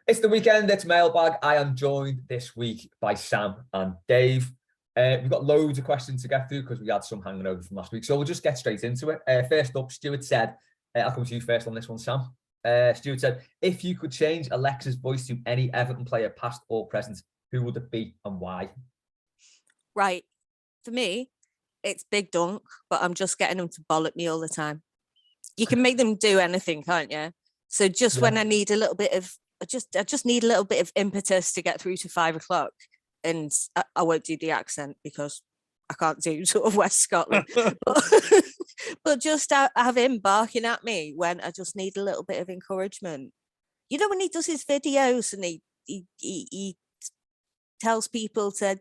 It's the weekend, it's Mailbag. I am joined this week by Sam and Dave. We've got loads of questions to get through because we had some hanging over from last week. So we'll just get straight into it. First up, Stuart said, I'll come to you first on this one, Sam. Stuart said, if you could change Alexa's voice to any Everton player, past or present, who would it be and why? Right. For me, it's Big Dunk, but I'm just getting them to bollock me all the time. You can make them do anything, can't you? So just when I need a little bit of, I just need a little bit of impetus to get through to 5 o'clock, and I won't do the accent because I can't do sort of West Scotland, but just have him barking at me when I just need a little bit of encouragement. You know, when he does his videos and he tells people to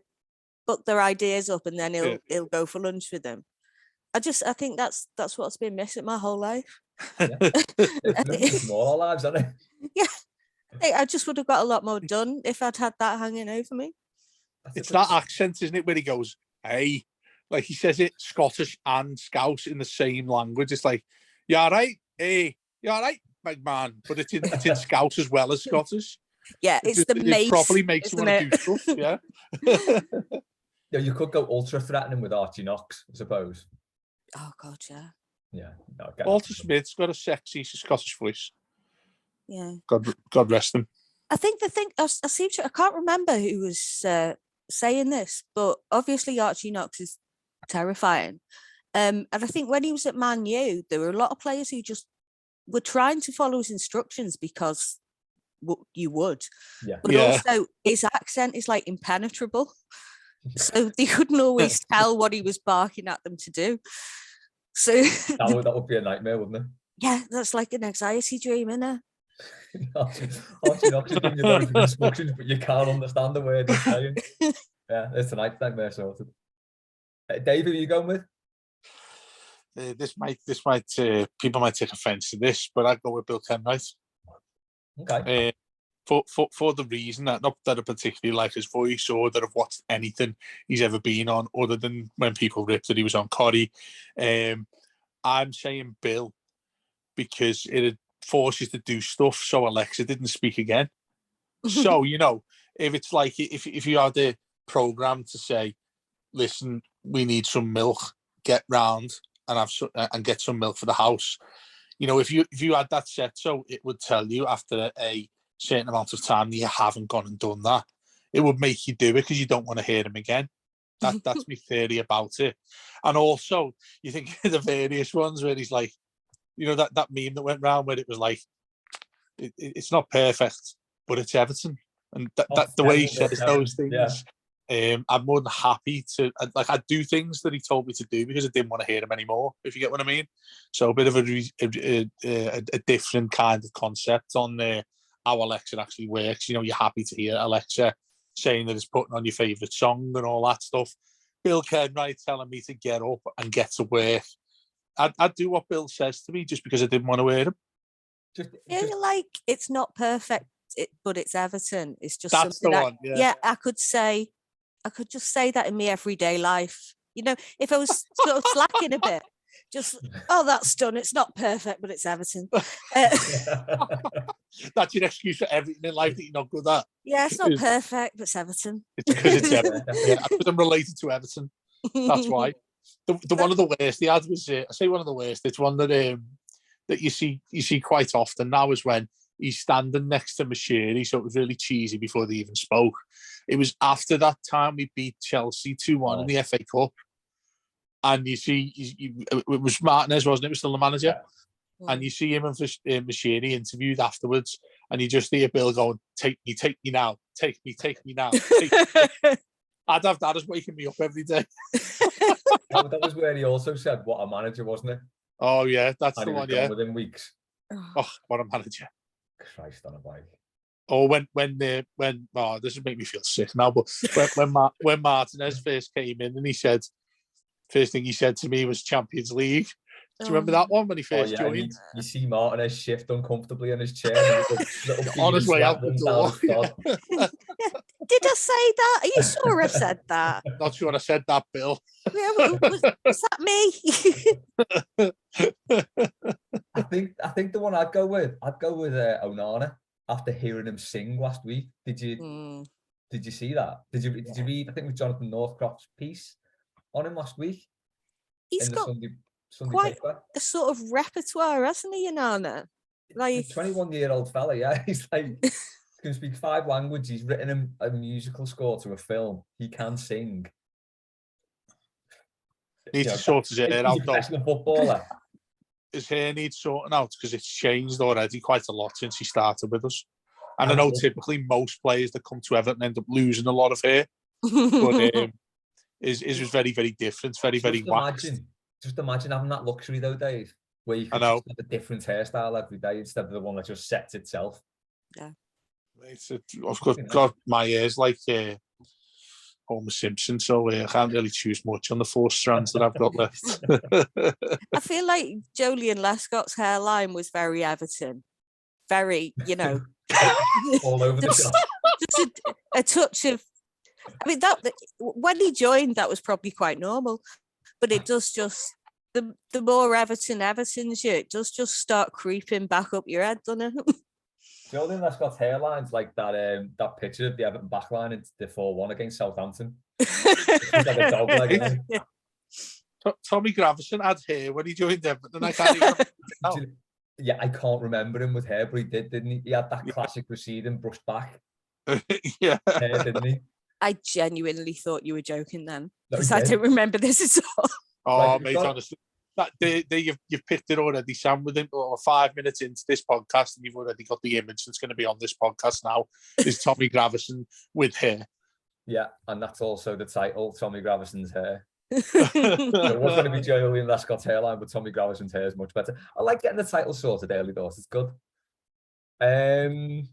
book their ideas up and then he'll go for lunch with them. I think that's what's been missing my whole life. It's more our lives, isn't it? Yeah. I just would have got a lot more done if I'd had that hanging over me. It's that accent, isn't it, where he goes, hey, like he says it Scottish and Scouse in the same language. It's like, you all right? Hey, you all right, big man? But it's in Scouse as well as Scottish. Yeah, it properly makes you want to do stuff, yeah. Yeah, you could go ultra threatening with Archie Knox, I suppose. Oh, God, yeah. Yeah. No, Walter Smith's got a sexy Scottish voice. Yeah. God rest him. I think the thing, I can't remember who was saying this, but obviously Archie Knox is terrifying. And I think when he was at Man U, there were a lot of players who just were trying to follow his instructions because you would. Yeah. But also his accent is like impenetrable. So they couldn't always tell what he was barking at them to do. So that would be a nightmare, wouldn't it? Yeah, that's like an anxiety dream, isn't it? Archie Knox is giving you loads of instructions, but you can't understand the word he's saying. Yeah, it's tonight's nightmare sorted. Dave, who are you going with? This might people might take offence to this, but I'd go with Bill Kenwright. Okay. For the reason that not that I particularly like his voice or that I've watched anything he's ever been on, other than when people ripped that he was on Corrie. I'm saying Bill because it forces to do stuff so Alexa didn't speak again. So, you know, if it's like if you had a program to say, listen, we need some milk, get round and get some milk for the house. You know, if you had that set, so it would tell you after a certain amount of time that you haven't gone and done that. It would make you do it because you don't want to hear him again. That's my theory about it. And also, you think of the various ones where he's like, you know, that meme that went round where it was like, it's not perfect, but it's Everton. And that the way he says those things, I'm more than happy to, like, I'd do things that he told me to do because I didn't want to hear him anymore, if you get what I mean. So a bit of a different kind of concept on how Alexa actually works. You know, you're happy to hear Alexa saying that it's putting on your favourite song and all that stuff. Bill Kenwright telling me to get up and get to work. I'd do what Bill says to me just because I didn't want to wear them. I feel like it's not perfect, but it's Everton. It's just that's something the one. Yeah, I could just say that in my everyday life. You know, if I was sort of slacking a bit, just, that's done. It's not perfect, but it's Everton. That's your excuse for everything in life that you're not good at. Yeah, it's not perfect, but it's Everton. It's because it's Everton. Because I'm related to Everton. That's why. The one of the worst he had was, I say one of the worst, it's one that you see quite often now, is when he's standing next to Mashiri, so it was really cheesy before they even spoke. It was after that time we beat Chelsea 2-1 in the FA Cup. And you see, it was Martinez, wasn't it? It was still the manager. Yeah. And you see him and Mashiri interviewed afterwards, and you just hear Bill going, take me now, take me now. Take me. I'd have that as waking me up every day. That was where he also said, what a manager, wasn't it? Oh, yeah, that's the one, yeah. Within weeks. Oh, what a manager. Christ on a bike. Or when this would make me feel sick now, but when Martinez first came in and he said, first thing he said to me was Champions League. Do you remember that one when he first joined? You see Martinez shift uncomfortably in his chair. On his way out the door. Did I say that? Are you sure I said that? Not sure I said that, Bill. Was that me? I think the one I'd go with Onana. after hearing him sing last week. Did you see that? Did you read? I think it was Jonathan Northcroft's piece on him last week. He's in the got Sunday quite paper. a sort of repertoire, hasn't he, Inanna? Like 21-year-old fella, yeah. He's like can speak 5 languages. He's written a musical score to a film. He can sing. Needs to sort his hair out, He's a professional footballer. His hair needs sorting out because it's changed already quite a lot since he started with us. And I know typically most players that come to Everton end up losing a lot of hair, but his was very, very different, very waxed. Just imagine having that luxury though, Dave, where you can just have a different hairstyle every day instead of the one that just sets itself. Yeah. I've got my hair's like Homer Simpson, so I can't really choose much on the 4 strands that I've got left. I feel like Joleon Lescott's hairline was very Everton. Very, all over the shop. Just a touch of, I mean, that when he joined, that was probably quite normal. But it does just, the more Everton's you, it does just start creeping back up your head, doesn't it? Joleon Lescott's hairline's like that picture of the Everton backline into the 4-1 against Southampton. Like a dog leg, Tommy Gravesen had hair when he joined Everton. I can't even Yeah, I can't remember him with hair, but he did, didn't he? He had that classic receding brushed back. Yeah. Hair, didn't he? I genuinely thought you were joking then, No, because I don't remember this at all. Oh, mate, honestly. You've picked it already, Sam. Within 5 minutes into this podcast, and you've already got the image that's going to be on this podcast now. Is Tommy Gravesen with hair? Yeah, and that's also the title, Tommy Gravesen's hair. It was going to be Joleon Lescott's hairline, but Tommy Gravesen's hair is much better. I like getting the title sorted early doors. It's good. Where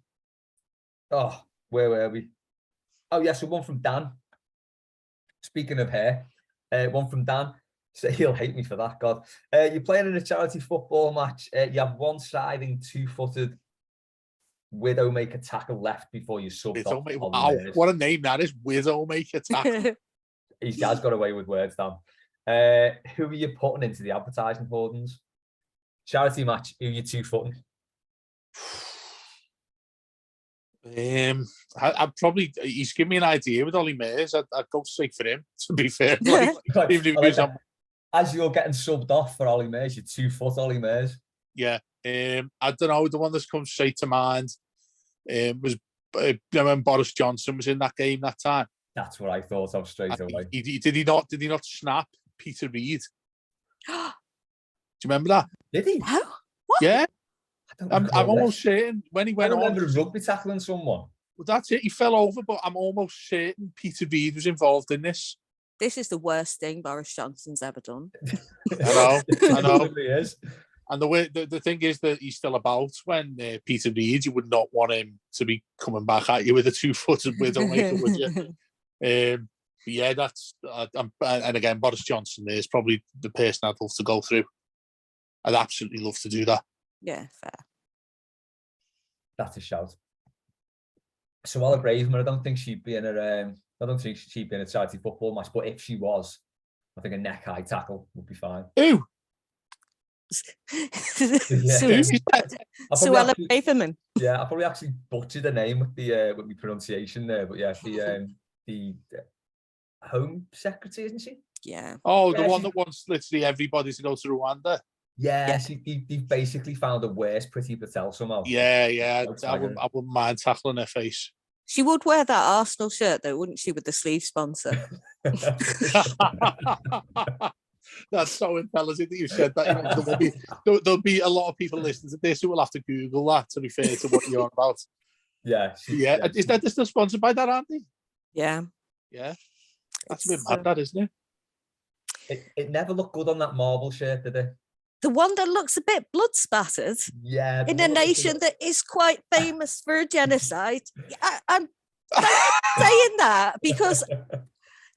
were we? Oh yeah, so one from Dan. Speaking of hair, one from Dan. So he'll hate me for that, God. You're playing in a charity football match. You have one siding 2-footed Widowmaker tackle left before you sub off. Wow, what a name that is, Widowmaker tackle. He's got away with words, Dan. Who are you putting into the advertising hoardings? Charity match, who are you 2-footing? I'd probably, he's given me an idea with Ollie Mayers. I'd go straight for him, to be fair. Even if he was on... As you're getting subbed off for Ollie Mayers, you're 2-foot Ollie Mayers. Yeah. I don't know, the one that's come straight to mind was when Boris Johnson was in that game that time. That's what I thought of straight away. Did he not snap Peter Reid? Do you remember that? Did he? No? What? Yeah. I'm almost certain when he went on. I remember rugby tackling someone. Well, that's it. He fell over, but I'm almost certain Peter Reid was involved in this. This is the worst thing Boris Johnson's ever done. I know. It really is. And the thing is that he's still about when Peter Reid, you would not want him to be coming back at you with a 2-footed Widowmaker, would you? Yeah, that's... and again, Boris Johnson is probably the person I'd love to go through. I'd absolutely love to do that. Yeah, fair. That's a shout. So Ella Gravesen, I don't think she'd be in a charity football match, but if she was, I think a neck-high tackle would be fine. Who? Suella Braverman. Yeah, I probably actually butchered the name with the pronunciation there, but yeah, the Home Secretary, isn't she? Yeah. Oh, the one that wants literally everybody to go to Rwanda. Yeah, they've basically found a worse Priti Patel somehow. Yeah. I wouldn't mind tackling her face. She would wear that Arsenal shirt though, wouldn't she, with the sleeve sponsor? That's so intelligent that you said that. There'll be a lot of people listening to this who will have to Google that, to be fair to what you're on about. Yeah. Is that still sponsored by that, Andy? Yeah. Yeah. That's a bit mad, that, isn't it? It never looked good on that marble shirt, did it? The one that looks a bit blood spattered. Yeah. In a nation that is quite famous for genocide. I'm saying that because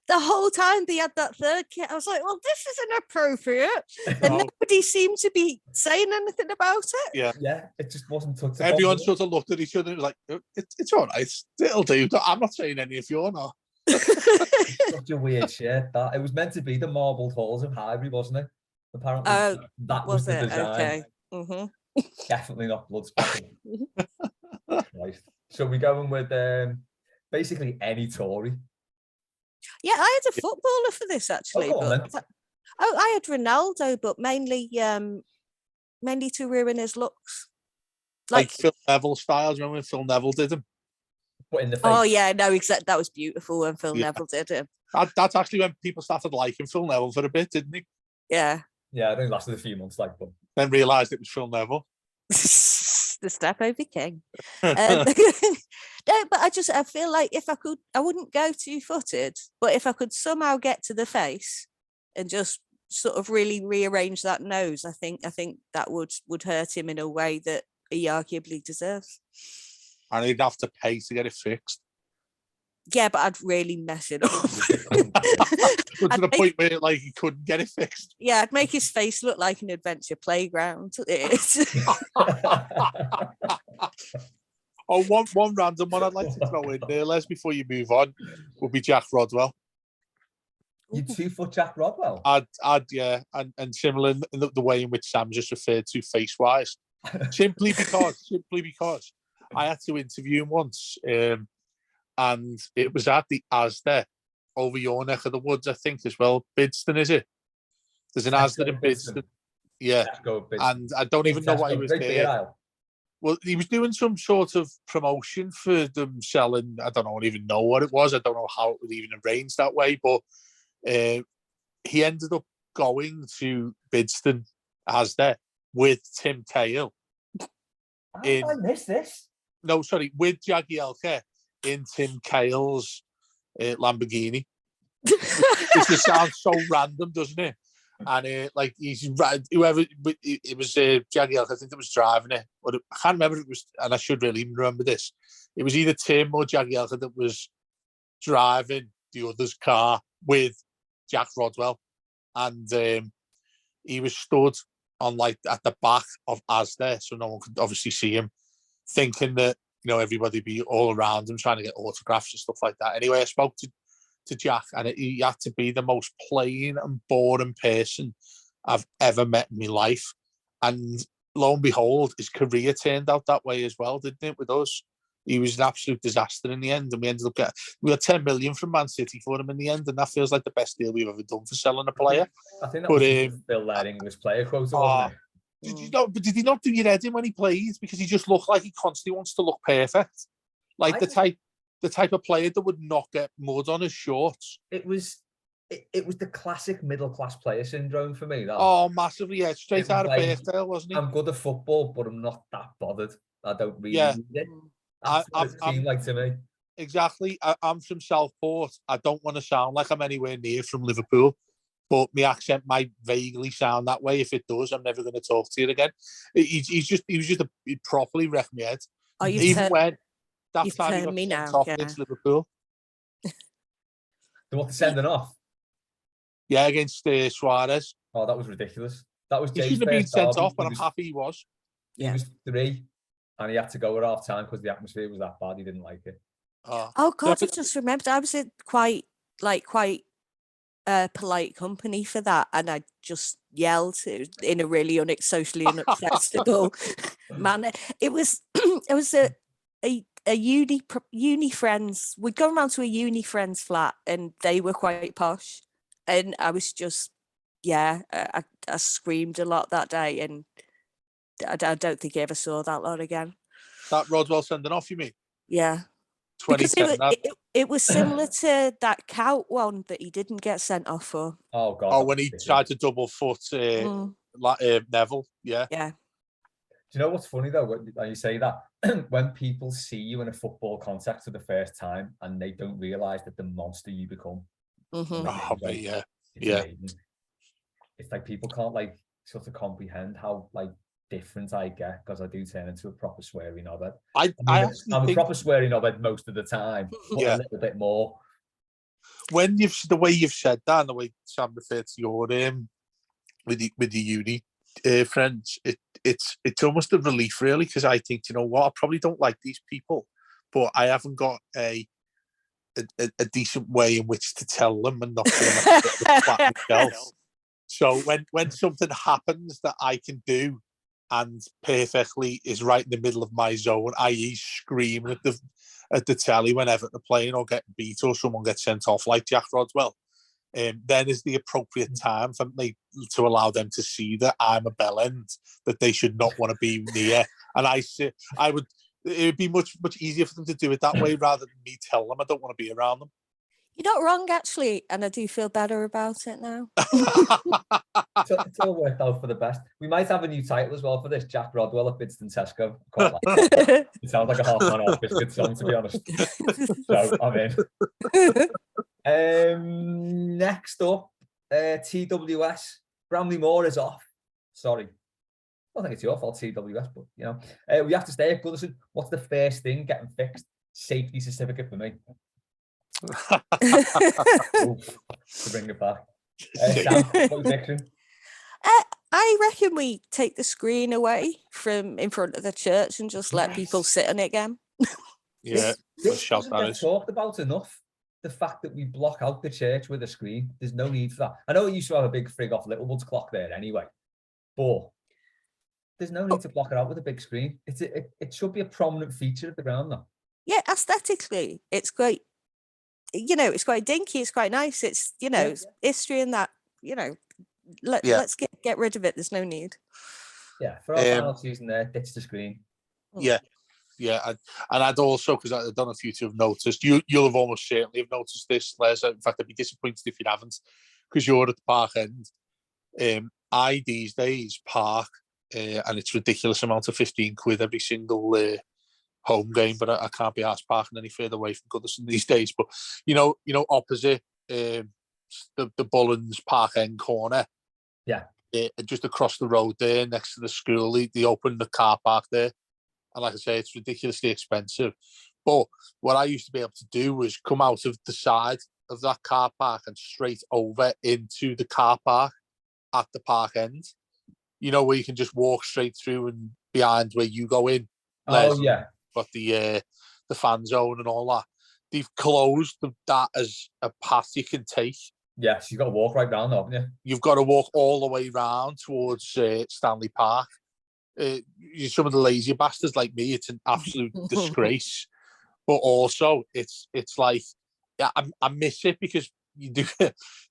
the whole time they had that third kit, I was like, well, this is inappropriate. And nobody seemed to be saying anything about it. Yeah. It just wasn't touched. Everyone sort of looked at each other and was like, it's all right. It'll do. I'm not saying any if you're not. Such a weird shirt. That it was meant to be the marbled halls of Highbury, wasn't it? Apparently, that was the design. Okay. Mm-hmm. Definitely not blood spattered. So we're going with basically any Tory. Yeah, I had a footballer for this actually, go on, but I had Ronaldo, but mainly to ruin his looks. Like Phil Neville styles. Remember when Phil Neville did him? Put in the face. Oh yeah, no, exactly. That was beautiful when Phil Neville did him. That's actually when people started liking Phil Neville for a bit, didn't he? Yeah. Yeah, I think it lasted a few months, but then realised it was Phil Neville. The step over king. No, but I feel like if I could, I wouldn't go 2-footed, but if I could somehow get to the face and just sort of really rearrange that nose, I think that would hurt him in a way that he arguably deserves. And he'd have to pay to get it fixed. Yeah, but I'd really mess it up. But to the point where like he couldn't get it fixed. Yeah, I'd make his face look like an adventure playground. Oh, one random one I'd like to throw in there, Les, before you move on, would be Jack Rodwell. You 2-foot Jack Rodwell? Yeah, and similar in the way in which Sam just referred to face-wise. simply because I had to interview him once, and it was at the Asda over your neck of the woods, I think, as well. Bidston, is it? There's an Asda in Bidston. Yeah. And I don't even know what he was there. Well, he was doing some sort of promotion for them selling. I don't even know what it was. I don't know how it was even arranged that way. But he ended up going to Bidston Asda with Tim Cahill. I missed this. No, sorry, with Jagielka in Tim Cahill's Lamborghini. It just sounds so random, doesn't it? And like he's whoever it was, Jagielka, I think that was driving it, but I can't remember if it was, and I should really remember this. It was either Tim or Jagielka that was driving the other's car with Jack Rodwell, and he was stood on like at the back of Asda, so no one could obviously see him, thinking that everybody be all around him trying to get autographs and stuff like that. Anyway, I spoke to Jack, and he had to be the most plain and boring person I've ever met in my life. And lo and behold, his career turned out that way as well, didn't it? With us, he was an absolute disaster in the end, and we got 10 million from Man City for him in the end, and that feels like the best deal we've ever done for selling a player. I think that was Bill that English player quota, wasn't it? Did he not do your head in when he played? Because he just looked like he constantly wants to look perfect, like the type of player that would not get mud on his shorts. It was the classic middle class player syndrome for me. That. Oh, massively, yeah, straight out of Birkdale, wasn't he? I'm good at football, but I'm not that bothered. I don't really need it. That's what it seemed like to me. Exactly. I'm from Southport. I don't want to sound like I'm anywhere near from Liverpool, but my accent might vaguely sound that way. If it does, I'm never going to talk to you again. He properly wrecked me head. Oh, even when that you've time he turned me got sent now, off yeah. against Liverpool. They want to send it off. Yeah, against Suarez. Oh, that was ridiculous. That was He Jay's shouldn't have been first sent derby. off, but I'm happy he was. He was 3, and he had to go at half time because the atmosphere was that bad. He didn't like it. Oh God, I just remembered. I was in quite polite company for that, and I just yelled in a really socially unacceptable manner. It was a uni friends. We'd gone around to a uni friend's flat, and they were quite posh, and I was just I screamed a lot that day, and I don't think I ever saw that lot again. That Rodwell sending off, you mean? Yeah. Because it was similar to that Cout one that he didn't get sent off for. Oh God! Oh, when he tried to double foot Neville, yeah. Yeah. Do you know what's funny though? When you say that, when people see you in a football context for the first time and they don't realise that the monster you become. Mm-hmm. Oh, but yeah. Amazing. It's like people can't sort of comprehend how different I get because I do turn into a proper sweary knobhead. I'm a proper sweary knobhead most of the time, but a little bit more. When the way you've said that and the way Sam referred to your with the uni friends, it's almost a relief really, because I think, you know what, I probably don't like these people, but I haven't got a decent way in which to tell them and not feel like a flat myself. So when something happens that I can do and perfectly is right in the middle of my zone, i.e. screaming at the telly when Everton are playing or getting beat or someone gets sent off like Jack Rodwell, then is the appropriate time for me to allow them to see that I'm a bellend that they should not want to be near. And it would be much easier for them to do it that way rather than me tell them I don't want to be around them. You're not wrong, actually, and I do feel better about it now. It's all worked out for the best. We might have a new title as well for this, Jack Rodwell at Bidston Tesco. Quite like that. It sounds like a half-man off biscuit song, to be honest. So I'm in. Next up, TWS. Bramley Moore is off. Sorry. I don't think it's your fault, TWS, but, you know. We have to stay at Goodison. What's the first thing getting fixed? Safety certificate for me. To bring it back. Sam, what are you fixing? I reckon we take the screen away from in front of the church and just let people sit on it again. Yeah, this doesn't get talked about enough. The fact that we block out the church with a screen. There's no need for that. I know it used to have a big frig off Littlewood's clock there anyway, but there's no need to block it out with a big screen. It should be a prominent feature of the ground now. Yeah, aesthetically, it's great. You know, it's quite dinky, it's quite nice. It's, you know, it's history and that, you know, let's get rid of it. There's no need. Yeah, for our final season there, ditch the screen. Yeah. And I'd also, because I don't know if you two have noticed, you'll have almost certainly have noticed this, Les. In fact, I'd be disappointed if you haven't, because you're at the park end. I these days park, and it's ridiculous amount of £15 every single home game, but I can't be asked parking any further away from Goodison these days. But you know, opposite the Bullens Park End corner, just across the road there, next to the school, they opened the car park there, and like I say, it's ridiculously expensive. But what I used to be able to do was come out of the side of that car park and straight over into the car park at the park end. You know, where you can just walk straight through and behind where you go in. Oh, yeah. Got the fan zone and all that. They've closed that as a path you can take. Yes, you've got to walk right down, haven't you? You've got to walk all the way round towards Stanley Park. Some of the lazy bastards like me, it's an absolute disgrace. But also, it's like, yeah, I miss it because you do.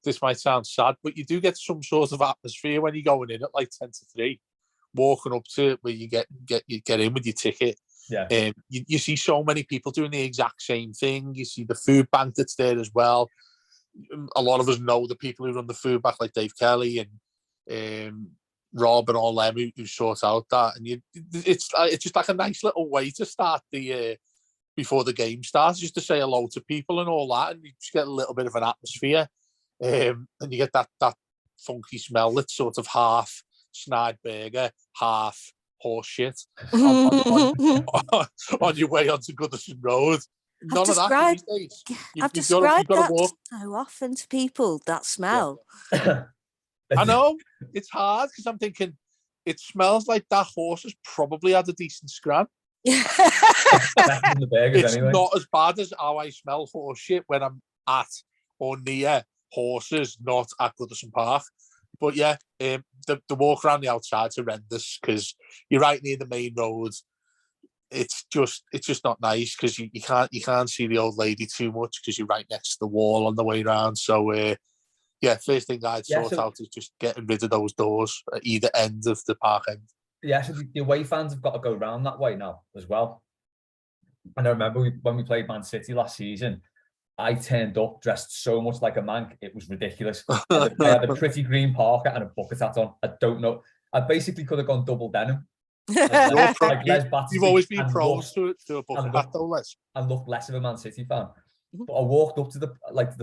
This might sound sad, but you do get some sort of atmosphere when you're going in at like 10 to 3, walking up to where you get in with your ticket. Yeah. You see so many people doing the exact same thing. You see the food bank that's there as well. A lot of us know the people who run the food bank, like Dave Kelly and Rob and all them who sort out that. And it's just like a nice little way to start the before the game starts, just to say hello to people and all that, and you just get a little bit of an atmosphere. And you get that funky smell that's sort of half snide burger, half horse shit on your way onto Goodison Road. None of that these days. I've described that so often to people, that smell. Yeah. I know, it's hard because I'm thinking it smells like that horse has probably had a decent scran. It's anyway. Not as bad as how I smell horse shit when I'm at or near horses, not at Goodison Park. But yeah, the walk around the outside's horrendous because you're right near the main road. It's just not nice because you can't see the old lady too much because you're right next to the wall on the way around. So first thing I'd sort out is just getting rid of those doors at either end of the park end. Yeah, so the away fans have got to go round that way now as well. And I remember when we played Man City last season, I turned up dressed so much like a mank, it was ridiculous. I had a pretty green parka and a bucket hat on. I don't know. I basically could have gone double denim. You've always been pros to a bucket hat, though, Les. And looked less of a Man City fan. But I walked up to the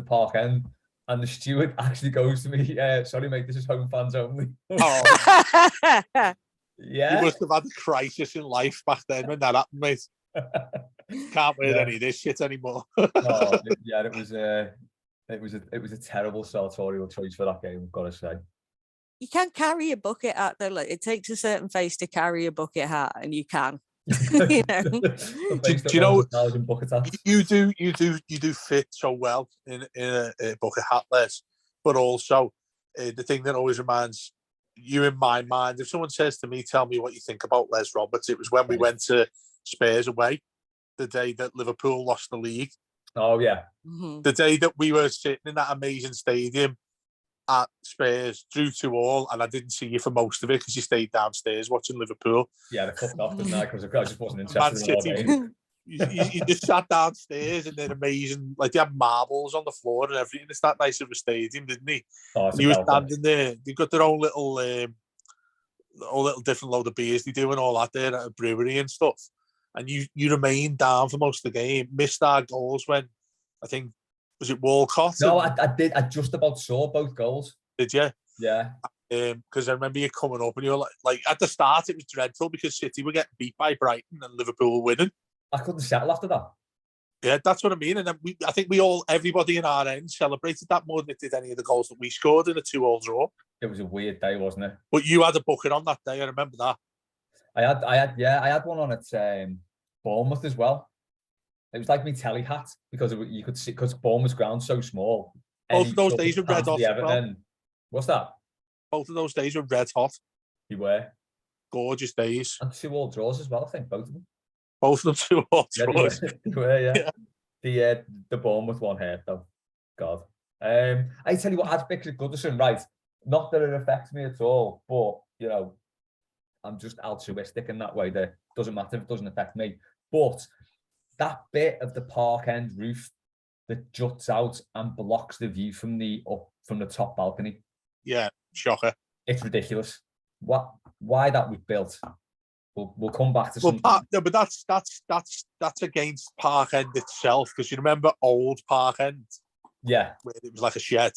park end, and the steward actually goes to me, "Sorry, mate, this is home fans only." Oh. Yeah, you must have had a crisis in life back then when that happened, mate. Can't wear any of this shit anymore. It was a terrible sartorial choice for that game, I've got to say. You can't carry a bucket hat though. Like, it takes a certain face to carry a bucket hat, and you can. You know. Do you know you do fit so well in a bucket hat, Les. But also the thing that always reminds you in my mind. If someone says to me, "Tell me what you think about Les Roberts," it was when we went to Spurs away, the day that Liverpool lost the league. Oh yeah. The day that we were sitting in that amazing stadium at Spurs, drew 2-2, and I didn't see you for most of it because you stayed downstairs watching Liverpool. Yeah, they fucked off, didn't I? Because I just wasn't Man interested in the City, game. you just sat downstairs and they're amazing. Like, they have marbles on the floor and everything. It's that nice of a stadium, didn't he? Oh, And you were standing there. They've got their own little different load of beers they do and all that there at a brewery and stuff. And you remained down for most of the game. Missed our goals when, I think, was it Walcott? No, I did. I just about saw both goals. Did you? Yeah. Because I remember you coming up and you were like at the start it was dreadful because City were getting beat by Brighton and Liverpool were winning. I couldn't settle after that. Yeah, that's what I mean. And then I think everybody in our end celebrated that more than it did any of the goals that we scored in a 2-2 draw. It was a weird day, wasn't it? But you had a bucket on that day. I remember that. I had one on at Bournemouth as well. It was like my telly hat because you could see, because Bournemouth's ground's so small. Both of those days were red hot. Well. What's that? Both of those days were red hot. You were. Gorgeous days. And 2-2 draws as well, I think, both of them. Both of them 2-2 draws. Yeah, they were, yeah. The Bournemouth one hurt, though. God. I tell you what, I'd picked Goodison, right? Not that it affects me at all, but, you know, I'm just altruistic in that way. That doesn't matter if it doesn't affect me. But that bit of the park end roof that juts out and blocks the view from the top balcony. Yeah, shocker. It's ridiculous. Why that was built? We'll come back to something. No, but that's against Park End itself, because you remember old Park End. Yeah, where it was like a shed.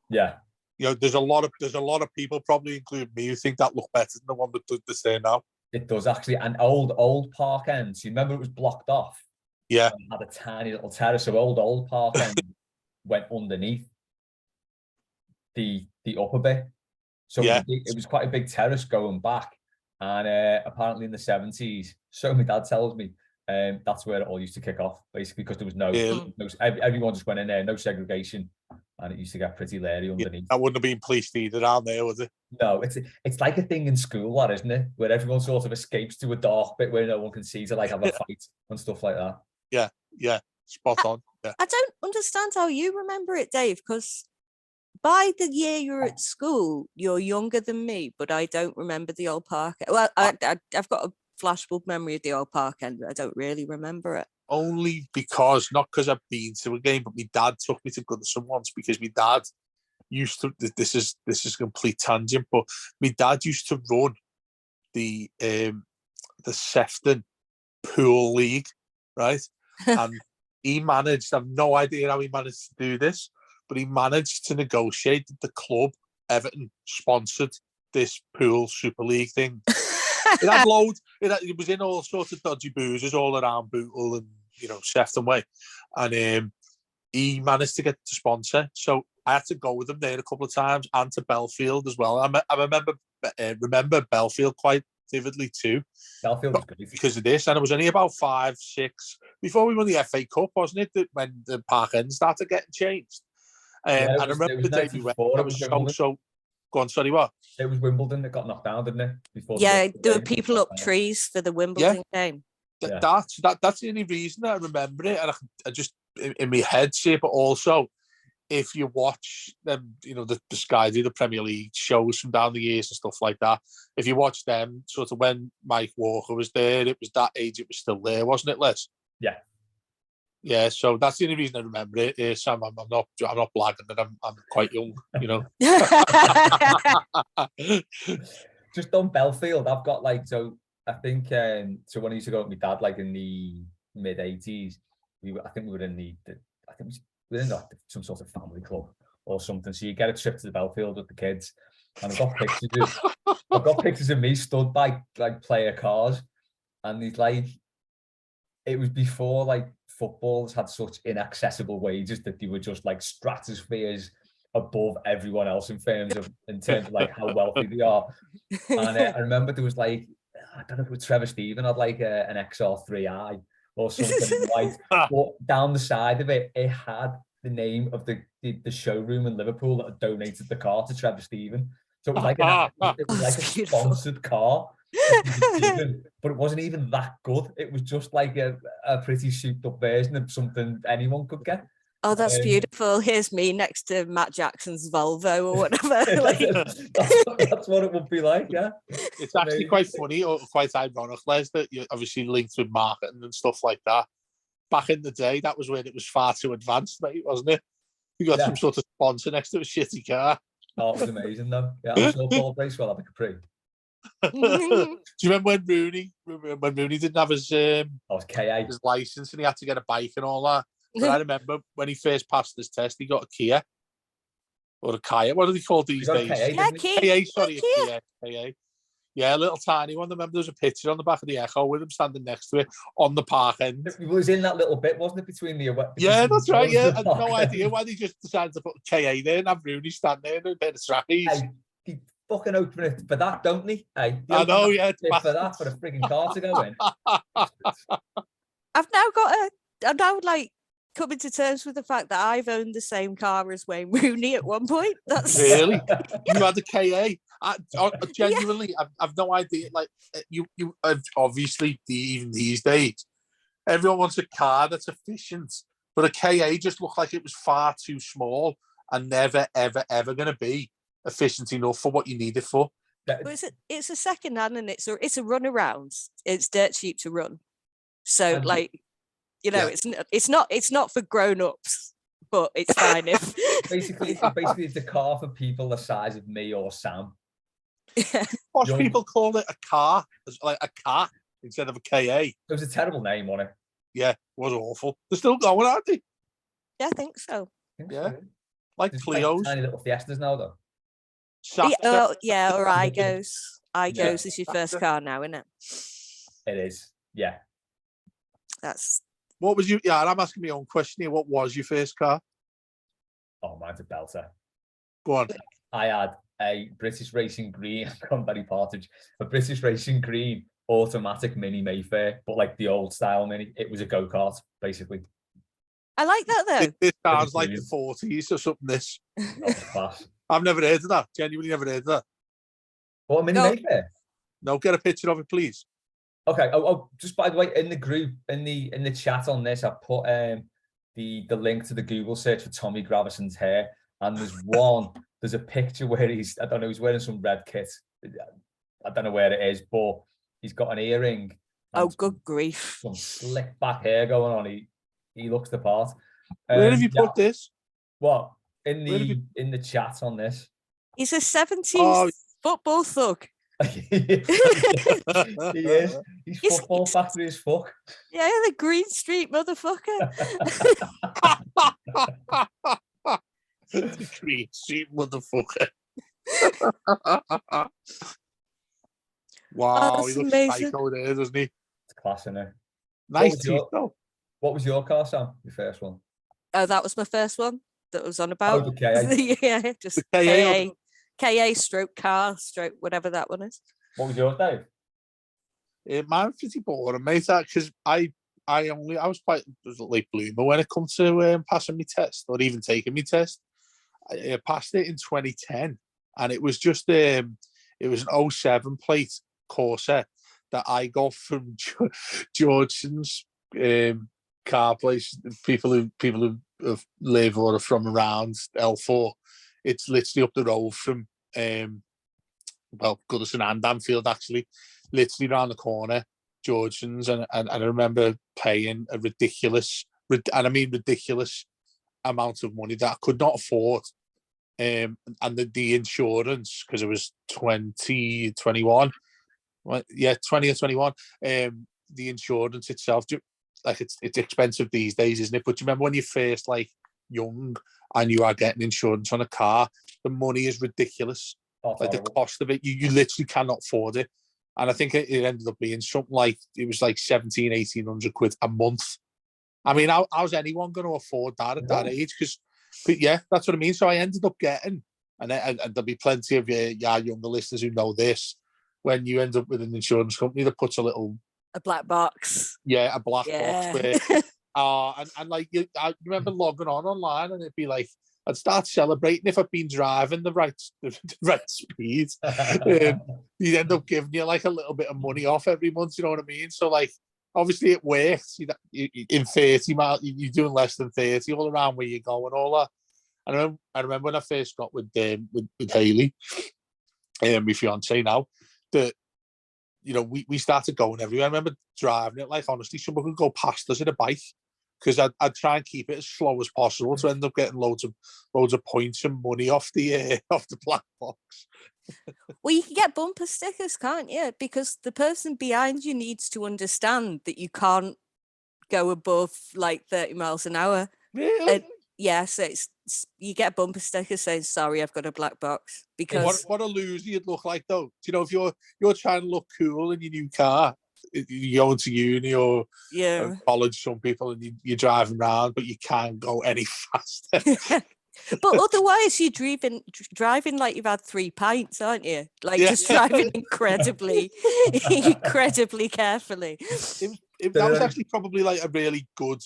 Yeah. You know, there's a lot of people, probably including me, who think that looked better than the one that's there now. It does actually. And old Park End. So you remember it was blocked off. Yeah. It had a tiny little terrace. So old Park End went underneath the upper bit. So yeah, it was quite a big terrace going back. And apparently in the 70s, so my dad tells me, that's where it all used to kick off, basically, because there was no everyone just went in there, no segregation, and it used to get pretty leery underneath. That wouldn't have been policed either down there, would it? No, it's like a thing in school, that, isn't it? Where everyone sort of escapes to a dark bit where no one can see to like have a fight and stuff like that. Yeah, spot on. Yeah. I don't understand how you remember it, Dave, because by the year you're at school, you're younger than me, but I don't remember the old park. Well, I've got a flashbulb memory of the old park end, but I don't really remember it. Only because, not because I've been to a game, but my dad took me to Goodison once, because my dad used to, this is a complete tangent, but my dad used to run the Sefton Pool League, right? And he managed, I have no idea how he managed to do this, but he managed to negotiate that the club, Everton, sponsored this pool Super League thing. It had loads. It was in all sorts of dodgy boozers all around Bootle and, you know, Sefton Way. And he managed to get the sponsor. So I had to go with him there a couple of times, and to Belfield as well. I remember Belfield quite vividly too. Belfield was great because of this. And it was only about 5, 6 before we won the FA Cup, wasn't it? That when the Park End started getting changed. I remember the day we went, I was so. Go on, sorry, what? It was Wimbledon that got knocked down, didn't it? Before there were people up trees for the Wimbledon game. That's the only reason I remember it, and I just in my head see it. But also, if you watch them, you know, the Sky do the Premier League shows from down the years and stuff like that. If you watch them, sort of when Mike Walker was there, it was that age. It was still there, wasn't it, Les? Yeah. Yeah, so that's the only reason I remember it. Sam, I'm not blagging that I'm quite young, you know. Just on Belfield, I've got like, so I think so when I used to go with my dad, like in the mid 80s, I think we were in some sort of family club or something. So you get a trip to the Belfield with the kids, and I've got pictures of me stood by like player cars, and he's like, it was before like footballers had such inaccessible wages that they were just like stratospheres above everyone else in terms of like how wealthy they are. And I remember there was like, I don't know if it was Trevor Stephen had like an XR3i or something white, but down the side of it, it had the name of the showroom in Liverpool that had donated the car to Trevor Stephen. So it was like it was like a That's beautiful. sponsored car, that he was given, but it wasn't even that good. It was just like a pretty souped up version of something anyone could get. Oh, that's Um, beautiful. Here's me next to Matt Jackson's Volvo or whatever. Like, that's what it would be like, yeah. It's actually quite funny or quite ironic, Les, that you're obviously linked with marketing and stuff like that. Back in the day, that was when it was far too advanced, mate, wasn't it? You got some sort of sponsor next to a shitty car. Oh, it was amazing, though. Yeah, I'm sure Paul Bracewell had a Capri. Do you remember when Rooney didn't have his KA. his license and he had to get a bike and all that? But I remember when he first passed his test, he got a Kia or a Kia. What are they called these days? Kia, sorry, Kia. Yeah, a little tiny one. I remember there was a picture on the back of the Echo with him standing next to it on the park end. It was in that little bit, wasn't it, between the... Yeah, that's right, yeah. I had no idea why they just decided to put KA there and have Rooney stand there in a bit of trackies. Hey, they fucking open it for that, don't they? Hey, I know, yeah. For that, for a frigging car to go in. I'm now like coming to terms with the fact that I've owned the same car as Wayne Rooney at one point. That's really, you had a KA. Genuinely, I've no idea. Like you obviously even these days, everyone wants a car that's efficient, but a KA just looked like it was far too small and never, ever, ever going to be efficient enough for what you need it for. It's a second hand and it's a run around. It's dirt cheap to run, so it's not for grown ups, but it's fine if basically it's a car for people the size of me or Sam. Yeah. Most people call it a car, like a car instead of a KA. It was a terrible name on it. Yeah, it was awful. They're still going, aren't they? Yeah, I think so. Yeah, like Clio's. Tiny little Fiestas now, though. Or Igos. Igos is your first car now, isn't it? It is. Yeah. What was you? Yeah, I'm asking my own question here. What was your first car? Oh, mine's a belter. Go on. I had a British Racing Green. I've gone very partridge. A British Racing Green automatic Mini Mayfair, but like the old style Mini. It was a go-kart, basically. I like that though. This sounds like the 40s or something. This. Class. I've never heard of that. Genuinely never heard of that. What, a Mini Mayfair? No, get a picture of it, please. Okay. Oh, just by the way, in the group, in the chat on this, I put the link to the Google search for Tommy Gravesen's hair, and there's a picture where he's wearing some red kit. I don't know where it is, but he's got an earring. Oh, good grief! Some slick back hair going on. He looks the part. Where have you put this? What? In the chat on this. He's a 70s football thug. He is. He's football factory as fuck. Yeah, the Green Street motherfucker. The Green Street motherfucker. Wow, he looks amazing. psycho there, doesn't he? It's class, isn't it? Nice teeth, though. What was your car, Sam? Your first one? Oh, that was my first one that was on about. Oh, the KA. Yeah, just the KA stroke car stroke whatever that one is. What was yours, Dave? Mine's pretty boring, mate. Because I was quite a late bloomer when it comes to passing my test or even taking my test. I passed it in 2010, and it was just it was an 07 plate Corsa that I got from Georgeson's car place. People who live or are from around L4. It's literally up the road from Goodison and Anfield, actually, literally around the corner, Georgeson's, and I remember paying a ridiculous amount of money that I could not afford, and the insurance, because it was 20 or 21, the insurance itself, like it's expensive these days, isn't it? But you remember when you're first like young and you are getting insurance on a car, the money is ridiculous. Like the cost of it, you literally cannot afford it. And I think it ended up being something like, it was like 1,800 quid a month. I mean, how's anyone going to afford that at that age? But yeah, that's what I mean. So I ended up getting, and there'll be plenty of your younger listeners who know this, when you end up with an insurance company that puts a black box. Yeah, a black box where, and like I remember logging online and it'd be like I'd start celebrating if I'd been driving the right speed. You'd end up giving you like a little bit of money off every month, you know what I mean? So like, obviously it works. In 30 miles, you're doing less than 30 all around where you go and all that. I remember when I first got with Hayley, my fiance now, that, you know, we started going everywhere. I remember driving it like, honestly, someone could go past us in a bike, because I'd try and keep it as slow as possible to end up getting loads of points and money off the black box. Well, you can get bumper stickers, can't you? Because the person behind you needs to understand that you can't go above like 30 miles an hour. Really? Yeah, so you get bumper stickers saying, "Sorry, I've got a black box." Because what a loser you'd look like, though. Do you know, if you're trying to look cool in your new car, you're going to uni or college, some people, and you're driving around, but you can't go any faster. But otherwise, you're driving like you've had 3 pints, aren't you? Like just driving incredibly carefully. That was actually probably like a really good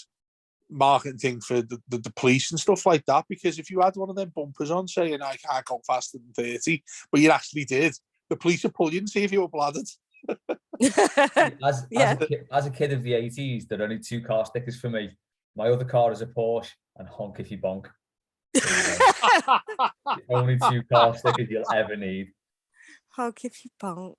marketing thing for the police and stuff like that, because if you had one of them bumpers on saying I can't go faster than 30, but you actually did, the police would pull you and see if you were bladdered. As a kid of the 80s, there are only 2 car stickers for me. My other car is a Porsche and honk if you bonk. The only 2 car stickers you'll ever need. Honk if you bonk.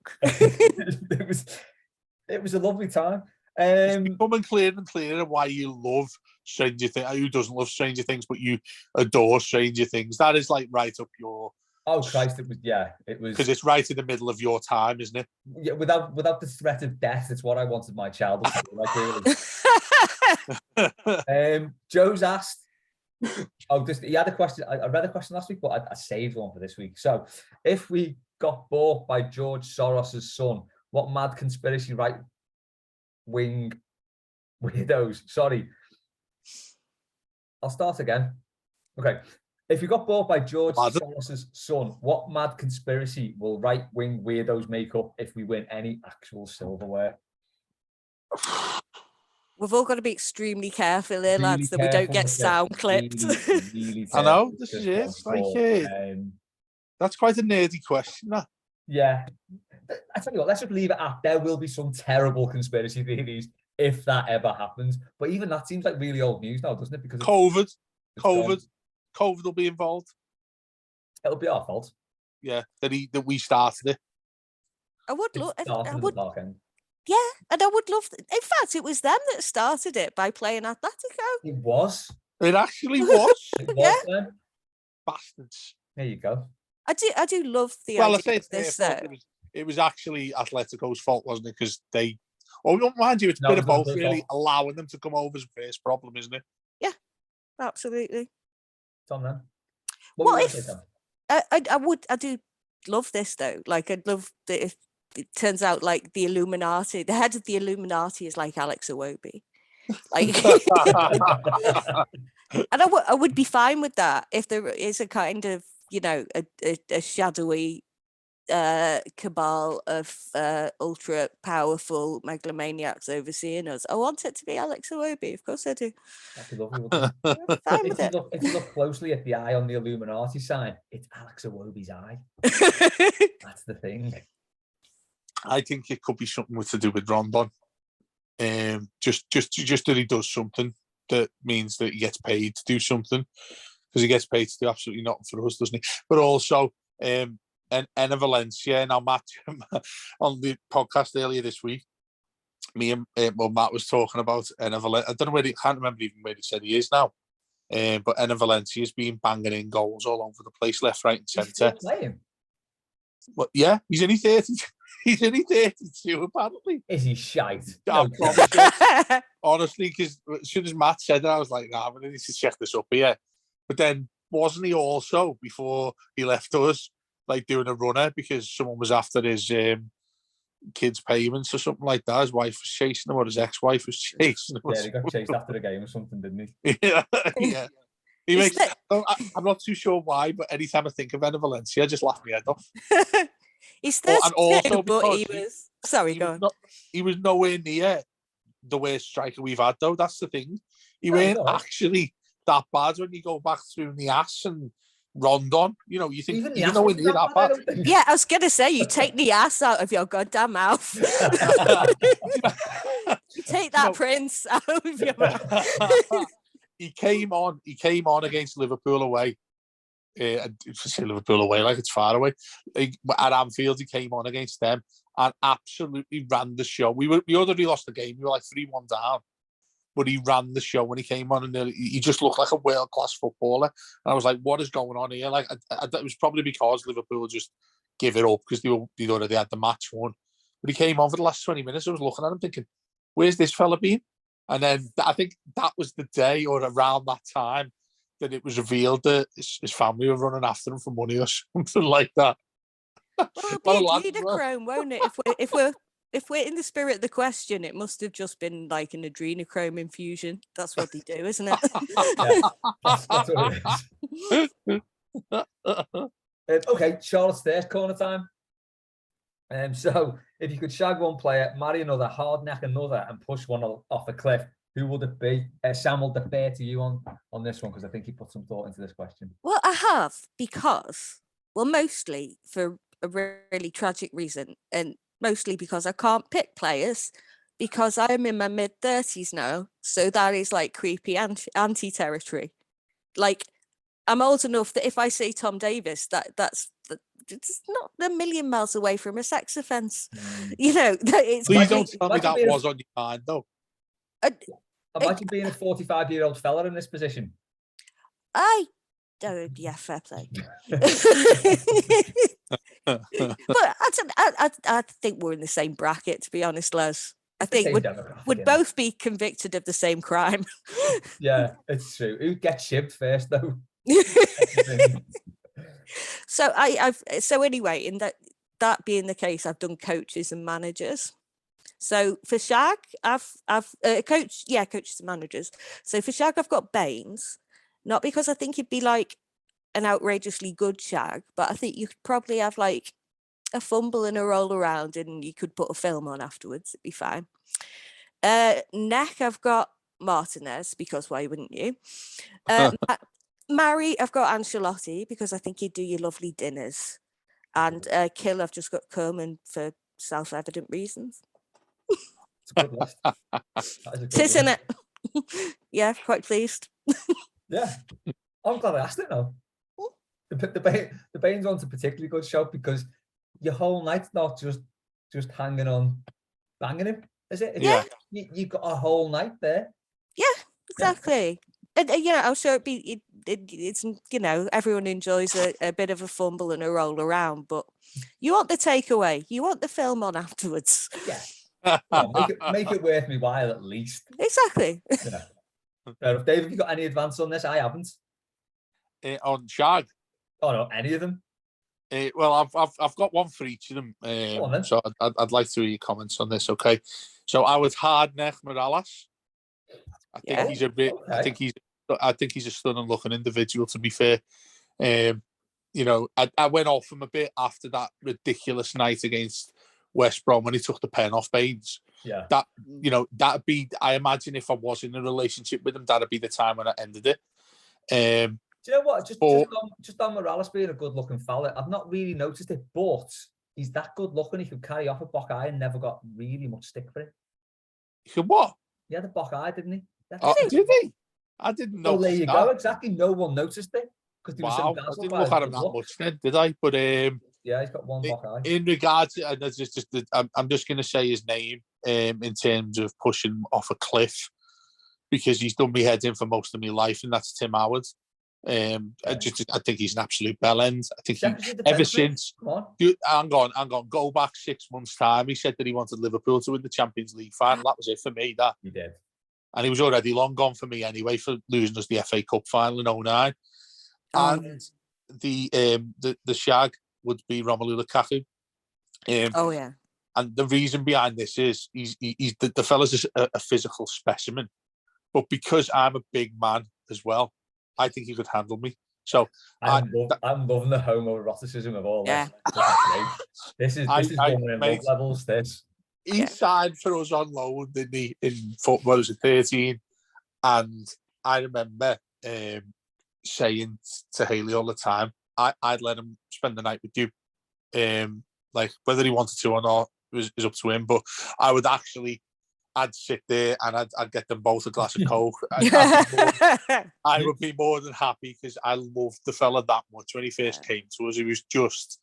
It was a lovely time. It's becoming clearer and clearer why you love Stranger Things. Who doesn't love Stranger Things, but you adore Stranger Things? That is like right up your... Oh Christ! It was because it's right in the middle of your time, isn't it? Yeah, without the threat of death, it's what I wanted my childhood to be like. Really. Joe's asked. He had a question. I read a question last week, but I saved one for this week. So, if we got bought by George Soros's son, what mad conspiracy right-wing weirdos? Sorry, I'll start again. Okay. If you got bought by George Soros's son, what mad conspiracy will right-wing weirdos make up if we win any actual silverware? We've all got to be extremely careful here, lads, that we don't get sound clipped. Really I know, this is it. Like, that's quite a nerdy question, that. Yeah. I tell you what, let's just leave it at there will be some terrible conspiracy theories if that ever happens. But even that seems like really old news now, doesn't it? Because COVID will be involved. It'll be our fault. Yeah, that we started it. I would look. Yeah, and I would love. In fact, it was them that started it by playing Atletico. It was. It actually was. It was then. Bastards. There you go. I do love the. Well, I say it's their fault. It was actually Atletico's fault, wasn't it? Because they. Well, mind you, it's a bit of both, really. Allowing them to come over is the first problem, isn't it? Yeah, absolutely. Tom, then. What if I do love this though. Like, I'd love that if it turns out like the Illuminati, the head of the Illuminati is like Alex Iwobi. Like, and I would be fine with that if there is a kind of, you know, a shadowy cabal of ultra powerful megalomaniacs overseeing us. I want it to be Alex Iwobi, of course I do. That'd be lovely. Fine with it. If you look closely at the eye on the Illuminati sign, it's Alex Iwobi's eye. That's the thing. I think it could be something to do with Rondon. Just that he does something that means that he gets paid to do something, because he gets paid to do absolutely nothing for us, doesn't he? But also, and Enna Valencia. Now, Matt, on the podcast earlier this week, Matt was talking about Enna Valencia. I don't know where can't remember even where he said he is now. But Enna Valencia has been banging in goals all over the place, left, right, and centre. He's still playing. Well, yeah, he's only 30. He's only 32, apparently. Is he shite? No. Honestly, because as soon as Matt said it, I was like, nah, we need to check this up here. But then, wasn't he also, before he left us, like doing a runner because someone was after his kids' payments or something like that? His wife was chasing him, or his ex-wife was chasing him. Yeah, he got chased after the game or something, didn't he? Yeah. He makes. I'm not too sure why, but anytime I think of Enna Valencia, I just laugh my head off. He's 32, but he was... Sorry, go on. He was nowhere near the worst striker we've had, though. That's the thing. He weren't actually that bad when you go back through the ass and Rondon. You know, you think Even the you ass know when wasn't you're that that bad, I bad. don't think. Yeah, I was gonna say you take the ass out of your goddamn mouth. You take that Prince out of your mouth. He came on against Liverpool away. Say Liverpool away, like it's far away. At Anfield, he came on against them and absolutely ran the show. We already lost the game. We were like 3-1 down, but he ran the show when he came on, and he just looked like a world class footballer. And I was like, "What is going on here?" Like, it was probably because Liverpool just give it up because they already had the match won. But he came on for the last 20 minutes. I was looking at him thinking, "Where's this fella been?" And then I think that was the day or around that time that it was revealed that his family were running after him for money or something like that. Well, it'll be adrenochrome, won't it? If we're in the spirit of the question, it must have just been like an adrenochrome infusion. That's what they do, isn't it? Yeah, that's what it is. Okay, Charlotte's third corner time. So if you could shag one player, marry another, hard neck another, and push one off a cliff, who would it be? Sam will defer to you on this one because I think he put some thought into this question. Well, I have because, mostly for a really tragic reason, and mostly because I can't pick players because I'm in my mid-30s now, so that is like creepy anti-territory. Like, I'm old enough that if I say Tom Davis, that's it's not a million miles away from a sex offence. You know, it's. Please don't tell me that was on your mind, though. Imagine being a 45-year-old fella in this position. Yeah, fair play. But I think we're in the same bracket, to be honest, Les. I think we'd both be convicted of the same crime. Yeah, it's true. Who gets shipped first, though? So anyway, in that being the case, I've done coaches and managers. So for Shag, I've coaches and managers. So for Shag, I've got Baines, not because I think he'd be like an outrageously good Shag, but I think you could probably have like a fumble and a roll around, and you could put a film on afterwards. It'd be fine. Neck, I've got Martinez, because why wouldn't you? Mary, I've got Ancelotti because I think he'd do you lovely dinners. And Kill, I've just got Coleman for self-evident reasons. It's a good list. Isn't it? Yeah, quite pleased. Yeah, I'm glad I asked it now. The Baines one's a particularly good show because your whole night's not just hanging on banging him, is it? Yeah. You've got a whole night there. Yeah, exactly. And I'm sure it's everyone enjoys a bit of a fumble and a roll around, but you want the takeaway. You want the film on afterwards. Yeah. Make it worth me while at least. Exactly. Yeah. Dave, have you got any advance on this? I haven't. On Shag? Oh no, any of them? Well, I've got one for each of them. So I'd like to hear your comments on this. Okay. So I was hard neck Morales. I think he's a bit. Okay. I think he's a stunning looking individual. To be fair, I went off him a bit after that ridiculous night against West Brom when he took the pen off Baines. Yeah. That'd be. I imagine if I was in a relationship with him, that'd be the time when I ended it. Do you know what? Just on Morales being a good-looking fella, I've not really noticed it, but he's that good-looking. He could carry off a Bock Eye and never got really much stick for it. He could what? He had a Bock Eye, didn't he? Did he? I didn't know. Oh, there you go. Exactly. No one noticed it because wow. I didn't look at him that much then, did I? But yeah, he's got one Bock Eye. In regards to, I'm just going to say his name in terms of pushing off a cliff because he's done me head in for most of my life, and that's Tim Howard. I think he's an absolute bellend. I think ever since, hang on, go back 6 months' time, he said that he wanted Liverpool to win the Champions League final. That was it for me. That he did, and he was already long gone for me anyway for losing us the FA Cup final in 2009. And the Shag would be Romelu Lukaku. And the reason behind this is he's the fella's a physical specimen, but because I'm a big man as well, I think he could handle me. So I'm loving the homoeroticism of all this. This is going in love levels. He signed for us on loan, didn't he? In football, was 13, and I remember saying to Haley all the time, I'd let him spend the night with you. Like whether he wanted to or not is up to him. But I'd sit there and I'd get them both a glass of Coke. I would be more than happy because I loved the fella that much. When he first came to us, he was just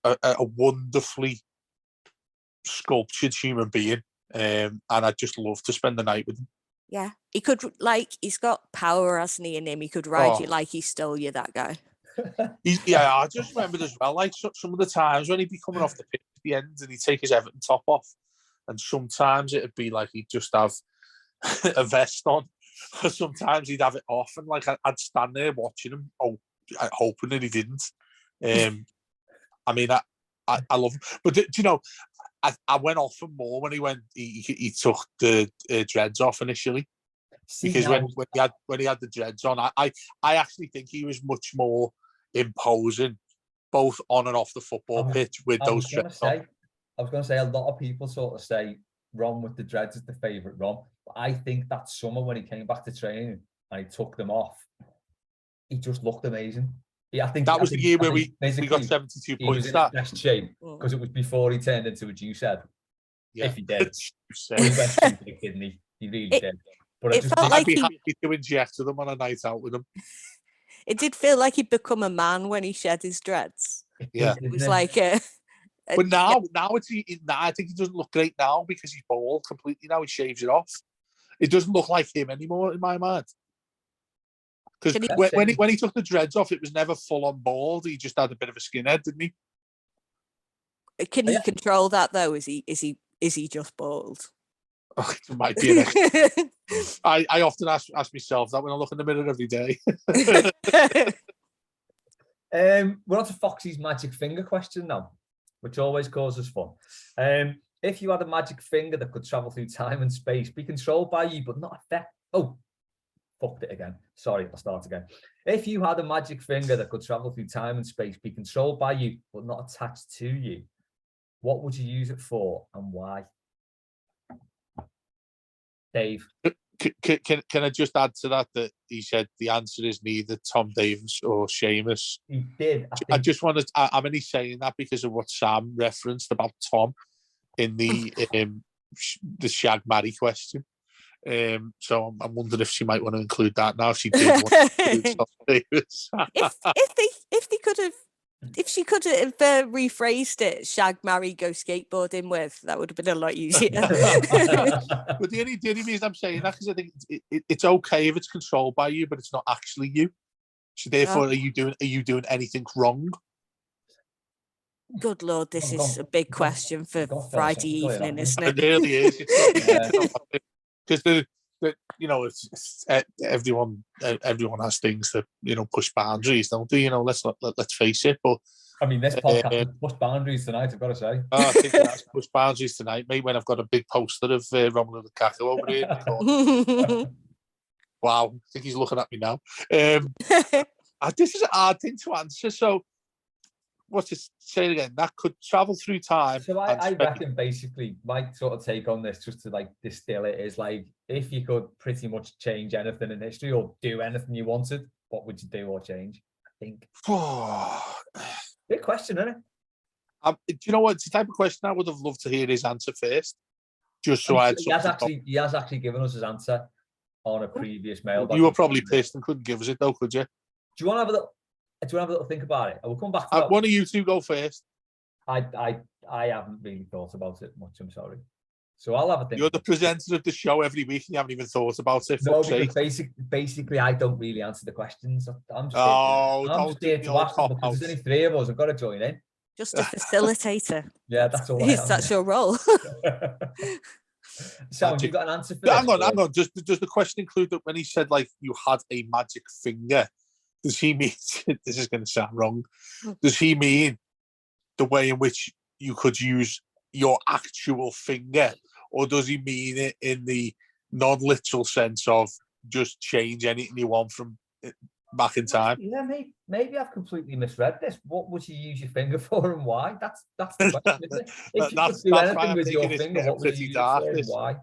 a wonderfully sculptured human being, and I'd just love to spend the night with him. Yeah, he could, like, he's got power, hasn't he, in him? He could ride you like he stole you, that guy. I just remembered as well, like some of the times when he'd be coming off the pitch at the end and he'd take his Everton top off, and sometimes it'd be like he'd just have a vest on, or sometimes he'd have it off, and like I'd stand there watching him, hoping that he didn't. I mean, I love him, but do you know, I went off him more when he took the dreads off initially, because when he had the dreads on, I actually think he was much more imposing, both on and off the football pitch with those dreads on. I was going to say, a lot of people sort of say Ron with the dreads is the favourite Ron. But I think that summer when he came back to training and he took them off, he just looked amazing. I think that was the year where we got 72 points. He was in best shape because it was before he turned into a juice head. Yeah. If he did. He went into the kidney. He really did. But I'd be happy to inject them on a night out with him. It did feel like he'd become a man when he shed his dreads. Yeah. It was like but now I think he doesn't look great now because he's bald completely now. He shaves it off. It doesn't look like him anymore in my mind. Because when he took the dreads off, it was never full on bald. He just had a bit of a skinhead, didn't he? Can he control that though? Is he just bald? Oh, it might be. I often ask myself that when I look in the mirror every day. We're on to Foxy's magic finger question now, which always causes fun. If you had a magic finger that could travel through time and space, be controlled by you, but not affect. Oh, fucked it again. Sorry, I'll start again. If you had a magic finger that could travel through time and space, be controlled by you, but not attached to you, what would you use it for and why? Dave? Can I just add to that he said the answer is neither Tom Davis or Seamus? He did. I'm only saying that because of what Sam referenced about Tom in the Shag Marry question. So I'm wondering if she might want to include that now. If she did want to include Tom Davis. If she could have rephrased it, shag, marry, go skateboarding with, that would have been a lot easier. But the only reason I'm saying that is I think it's okay if it's controlled by you, but it's not actually you. So therefore, are you doing anything wrong? Good Lord, this is a big question for Friday evening, isn't it? It really is. Because everyone has things that push boundaries, don't they? Let's face it. But I mean, this podcast pushed boundaries tonight, I've got to say. I think that's pushed boundaries tonight, mate. When I've got a big poster of Romelu Lukaku over here in the corner. Wow, I think he's looking at me now. This is a hard thing to answer. So, what's it say again? That could travel through time. So I reckon basically my sort of take on this, just to like distill it, is like if you could pretty much change anything in history or do anything you wanted, what would you do or change? I think. Big question, isn't it? Do you know what? It's the type of question I would have loved to hear his answer first. Just so he has actually given us his answer on a previous mailbag. You were probably pissed and couldn't give us it though, could you? Do you want to have a little think about it? I will come back to that. One of you two go first. I haven't really thought about it much, I'm sorry. So I'll have a think. You're the presenter of the show every week and you haven't even thought about it. No, because basically I don't really answer the questions. I'm just here to ask them because there's only three of us. I've got to join in. Just a facilitator. Yeah, that's all. That's your role. So have you got an answer for this? Hang on. Does the question include that when he said like you had a magic finger? Does he mean, this is going to sound wrong, does he mean the way in which you could use your actual finger? Or does he mean it in the non-literal sense of just change anything you want from back in time? Yeah, maybe I've completely misread this. What would you use your finger for and why? That's the question, isn't it? If you could do anything with your finger, what would you use it for and why?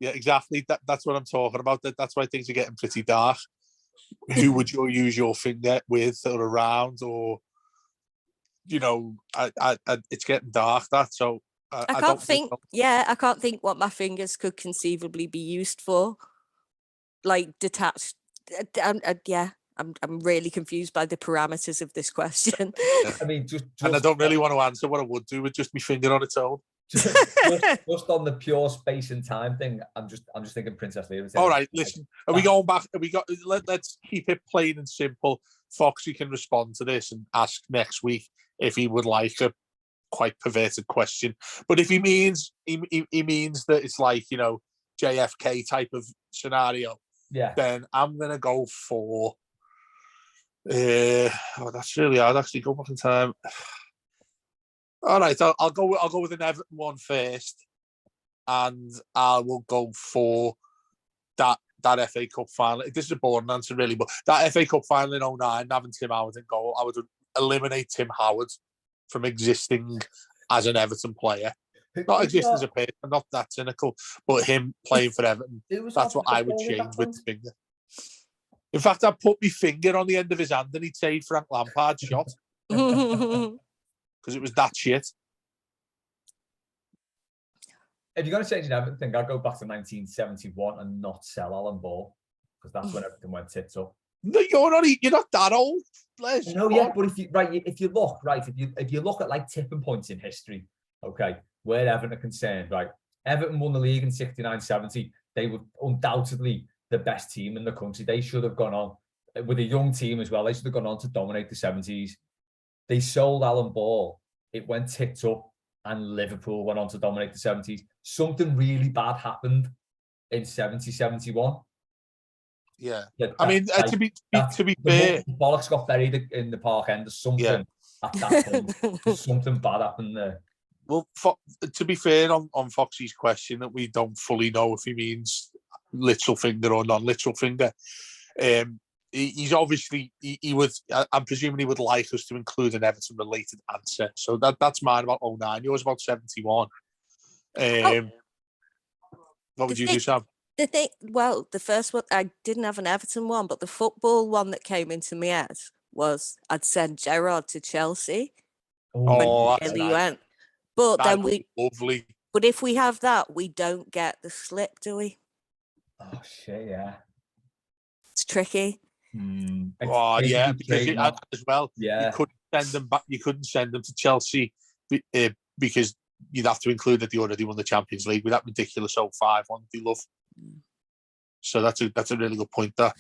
Yeah, exactly. That's what I'm talking about. That's why things are getting pretty dark. Who would you use your finger with or around, or it's getting dark. So I can't think. Yeah, I can't think what my fingers could conceivably be used for. Like detached. I'm really confused by the parameters of this question. Yeah. I mean, just and I don't really want to answer what I would do with just my finger on its own. just on the pure space and time thing, I'm just thinking Princess Leia. All right, listen. Are we going back? Let's keep it plain and simple. Foxy can respond to this and ask next week if he would like a quite perverted question. But if he means that it's like JFK type of scenario, then I'm gonna go for. That's really hard. Actually, go back in time. All right, I'll go with an Everton one first, and I will go for that FA Cup final. This is a boring answer, really, but that FA Cup final in 2009, having Tim Howard in goal, I would eliminate Tim Howard from existing as an Everton player. Not existing as a person, not that cynical, but him playing for Everton. That's what I would change with the finger. In fact, I'd put my finger on the end of his hand and he'd say Frank Lampard's shot. Because it was that shit. If you're going to change an Everton thing, I'd go back to 1971 and not sell Alan Ball, because that's when everything went tits up. No, you're not that old, Les. No, yeah, but if you look at like tipping points in history, okay, where Everton are concerned, right? Everton won the league in 69-70. They were undoubtedly the best team in the country. They should have gone on with a young team as well. They should have gone on to dominate the 70s. They sold Alan Ball. It went tits up, and Liverpool went on to dominate the 70s. Something really bad happened in 70-71. Yeah. I mean, to be fair, the bollocks got buried in the park end. There's something at that point. There's something bad happened there. Well, to be fair on Foxy's question, that we don't fully know if he means literal finger or non-literal finger. He's obviously he would. I'm presuming he would like us to include an Everton-related answer. So that's mine about 2009. Yours about 71. What would you do, Sam? The first one, I didn't have an Everton one, but the football one that came into my head was I'd send Gerrard to Chelsea. Oh, that's nice. Went. But that'd then lovely. But if we have that, we don't get the slip, do we? Oh shit, yeah. It's tricky. Yeah, because as well, you couldn't send them back. You couldn't send them to Chelsea because you'd have to include that they already won the Champions League with that ridiculous 05 one they love. So that's a really good point there.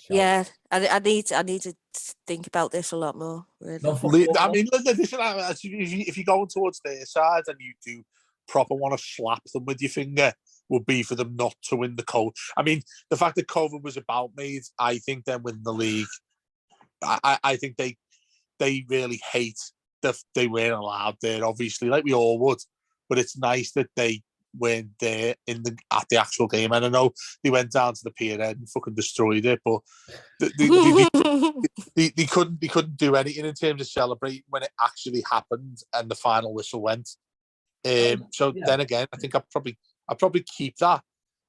Yeah, I need to think about this a lot more. Really. I mean, listen, if you're going towards their side and you do proper want to slap them with your finger, would be for them not to win the COVID. I mean, the fact that COVID was about made, I think them winning the league. I think they really hate that they weren't allowed there. Obviously, like we all would, but it's nice that they weren't there at the actual game. And I know they went down to the pier and fucking destroyed it, but they couldn't do anything in terms of celebrating when it actually happened and the final whistle went. Then again, I think I'd probably keep that.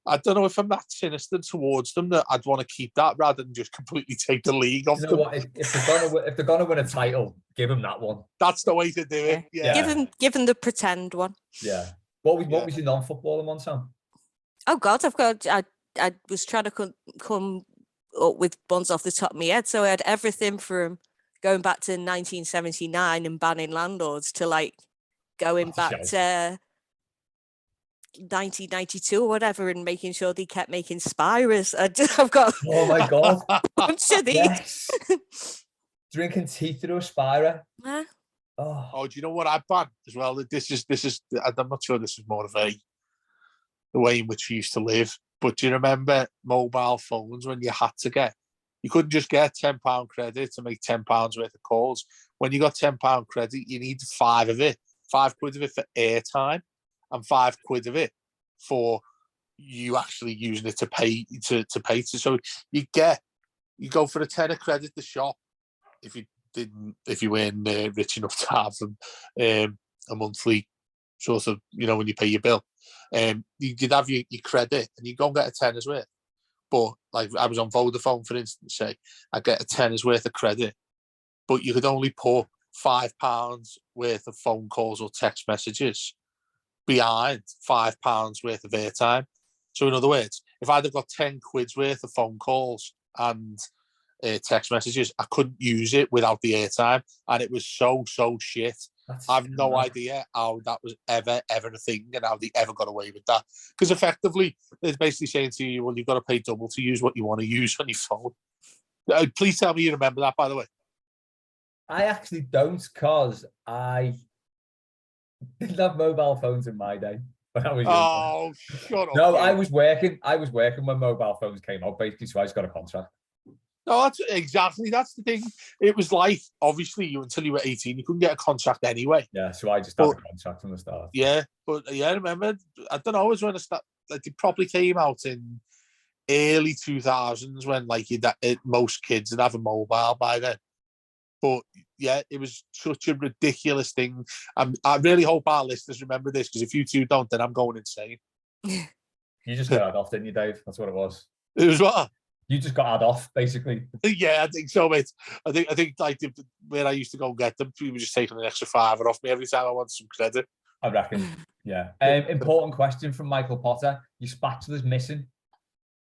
I don't know if I'm that sinister towards them that I'd want to keep that rather than just completely take the league off them. What? If they're gonna win a title, give them that one. That's the way to do it. Yeah. Give them the pretend one. Yeah. What was your non-footballer one, Sam? Oh God, I was trying to come up with ones off the top of my head, so I had everything from going back to 1979 and banning landlords to like going back to 1992 or whatever and making sure they kept making Spirers. I've got oh my God, a bunch of these. Yes. Drinking tea through a Spira. Oh, do you know what I banned as well? This is. I'm not sure this is more of the way in which we used to live. But do you remember mobile phones when you had to you couldn't just get £10 credit to make £10 worth of calls. When you got £10 credit, you need £5 of it for airtime, and £5 of it for you actually using it to pay to. So you go for a £10 credit to shop if you weren't rich enough to have them, a monthly sort of, when you pay your bill. You'd have your credit and you go and get a tenner's worth. But like I was on Vodafone, for instance, say I get a tenner's worth of credit, but you could only put £5 worth of phone calls or text messages behind £5 worth of airtime. So in other words, if I'd have got 10 quid's worth of phone calls and text messages, I couldn't use it without the airtime, and it was so shit. I've no idea how that was ever a thing and how they ever got away with that. Because effectively, it's basically saying to you, well, you've got to pay double to use what you want to use on your phone. Please tell me you remember that, by the way. I actually don't, because I didn't have mobile phones in my day when I was young. Oh, shut up. No, dude. I was working when mobile phones came out, basically, so I just got a contract. No, that's the thing. It was like, obviously, until you were 18, you couldn't get a contract anyway. Yeah, so I just had a contract from the start. Yeah, but I remember, I don't know, it was when it probably came out in early 2000s when most kids would have a mobile by then. But yeah, it was such a ridiculous thing. I really hope our listeners remember this, because if you two don't, then I'm going insane. You just got ad off, didn't you, Dave? That's what it was. It was what? You just got ad off, basically. Yeah, I think so, mate. I think like where I used to go and get them, we were just taking an extra £5 off me every time I wanted some credit. I reckon. Yeah. Important question from Michael Potter. Your spatula's missing.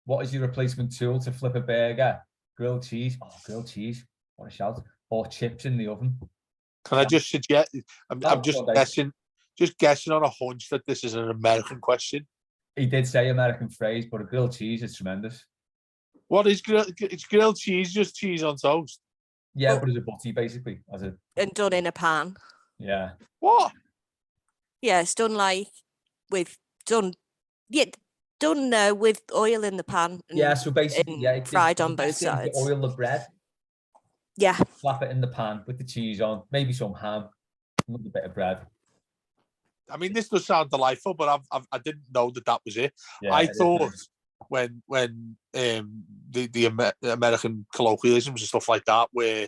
What is your replacement tool to flip a burger? Grilled cheese. Oh, grilled cheese. What a shout. Or chips in the oven. Can I just suggest? I'm just guessing on a hunch that this is an American question. He did say American phrase, but a grilled cheese is tremendous. What is grilled cheese? Just cheese on toast? Yeah, but as a butty, basically. And done in a pan. Yeah. What? Yeah, it's done with oil in the pan. Yeah, so basically, fried on both sides. Oil the bread. Yeah. Slap it in the pan with the cheese on, maybe some ham, another bit of bread. I mean, this does sound delightful, but I didn't know that was it. Yeah, I thought when the American colloquialisms and stuff like that were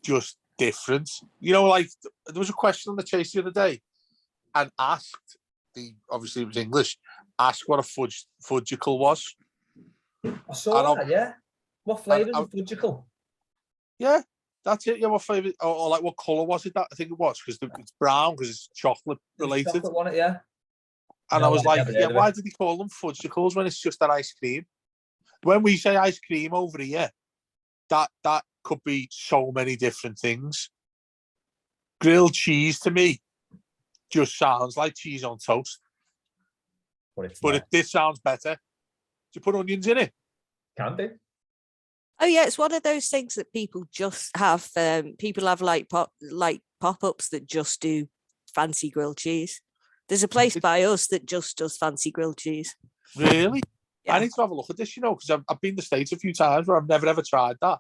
just different. Like there was a question on the Chase the other day, and obviously it was English, asked what a fudgicle was. I saw that, yeah. What flavour is a fudgicle? Yeah, that's it. Yeah, what flavour, or like what colour was it? That I think it was, because it's brown, because it's chocolate related. Chocolate one, yeah. And I was like, yeah, why did he call them fudgicles when it's just an ice cream? When we say ice cream over here, that could be so many different things. Grilled cheese to me just sounds like cheese on toast. But this sounds better. Do you put onions in it? Can do. Oh yeah, it's one of those things that people just have. People have like pop-ups that just do fancy grilled cheese. There's a place by us that just does fancy grilled cheese. Really? Yeah. I need to have a look at this, because I've been to the States a few times where I've never ever tried that.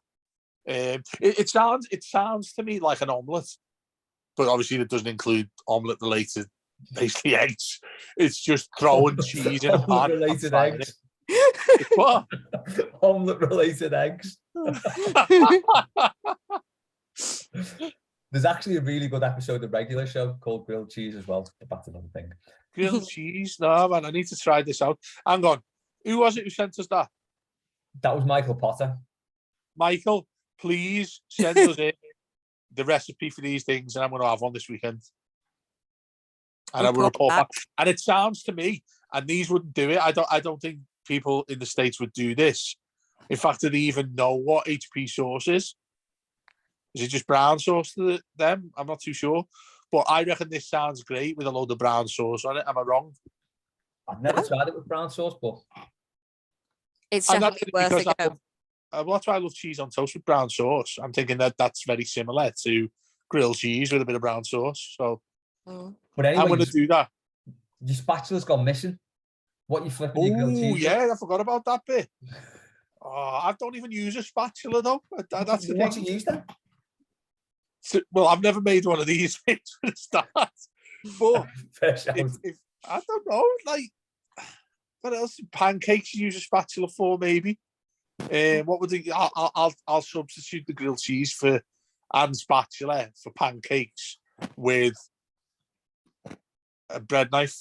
It sounds to me like an omelette, but obviously it doesn't include omelette related, basically eggs. It's just throwing cheese in a pan. Related eggs. What? Omelette related eggs. There's actually a really good episode of the regular show called Grilled Cheese as well, but that's another thing. Grilled cheese? No, man, I need to try this out. Hang on. Who was it who sent us that? That was Michael Potter. Michael, please send us in the recipe for these things, and I'm going to have one this weekend. And I will report back. And it sounds to me, and these wouldn't do it. I don't think people in the States would do this. In fact, do they even know what HP sauce is? Is it just brown sauce to them? I'm not too sure. But I reckon this sounds great with a load of brown sauce on it. Am I wrong? I've never tried it with brown sauce, but it's definitely worth a go. That's why I love cheese on toast with brown sauce. I'm thinking that's very similar to grilled cheese with a bit of brown sauce. So, but anyway, I'm going to do that. Your spatula's gone missing. What you flipping your grilled cheese? Oh yeah, I forgot about that bit. Oh, I don't even use a spatula though. That's the thing. What do you use then? Well, I've never made one of these for the start. But if I don't know, like what else? Pancakes you use a spatula for, maybe. What would I'll substitute the grilled cheese and spatula for pancakes with A bread knife.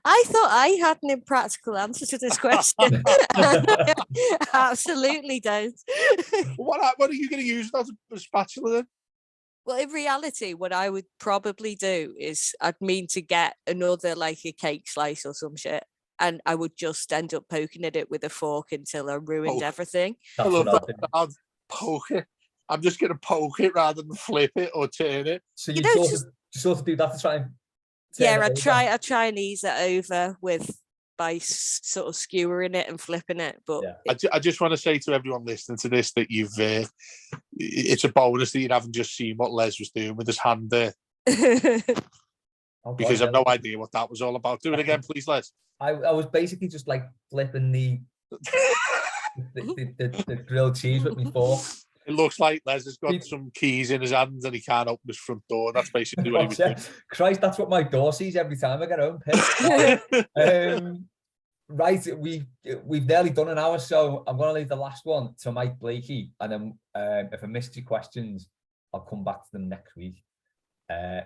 I thought I had an impractical answer to this question. Absolutely don't. What are you going to use as a spatula then? Well, in reality, what I would probably do is I'd mean to get another, like a cake slice or some shit, and I would just end up poking at it with a fork until I ruined everything. I love that. I'll poke it. I'm just going to poke it rather than flip it or turn it. So you sort of do that to try and I try and ease it over by sort of skewering it and flipping it. But I just want to say to everyone listening to this that you've it's a bonus that you haven't just seen what Les was doing with his hand there. Because I've no idea what that was all about. Do it again, please, Les. I was basically just like flipping the grilled cheese with me fork. It looks like Les has got some keys in his hands and he can't open his front door. That's basically what he was doing. Christ, that's what my door sees every time I get home. Right, we've nearly done an hour, so I'm going to leave the last one to Mike Blakey, and then if I missed your questions, I'll come back to them next week.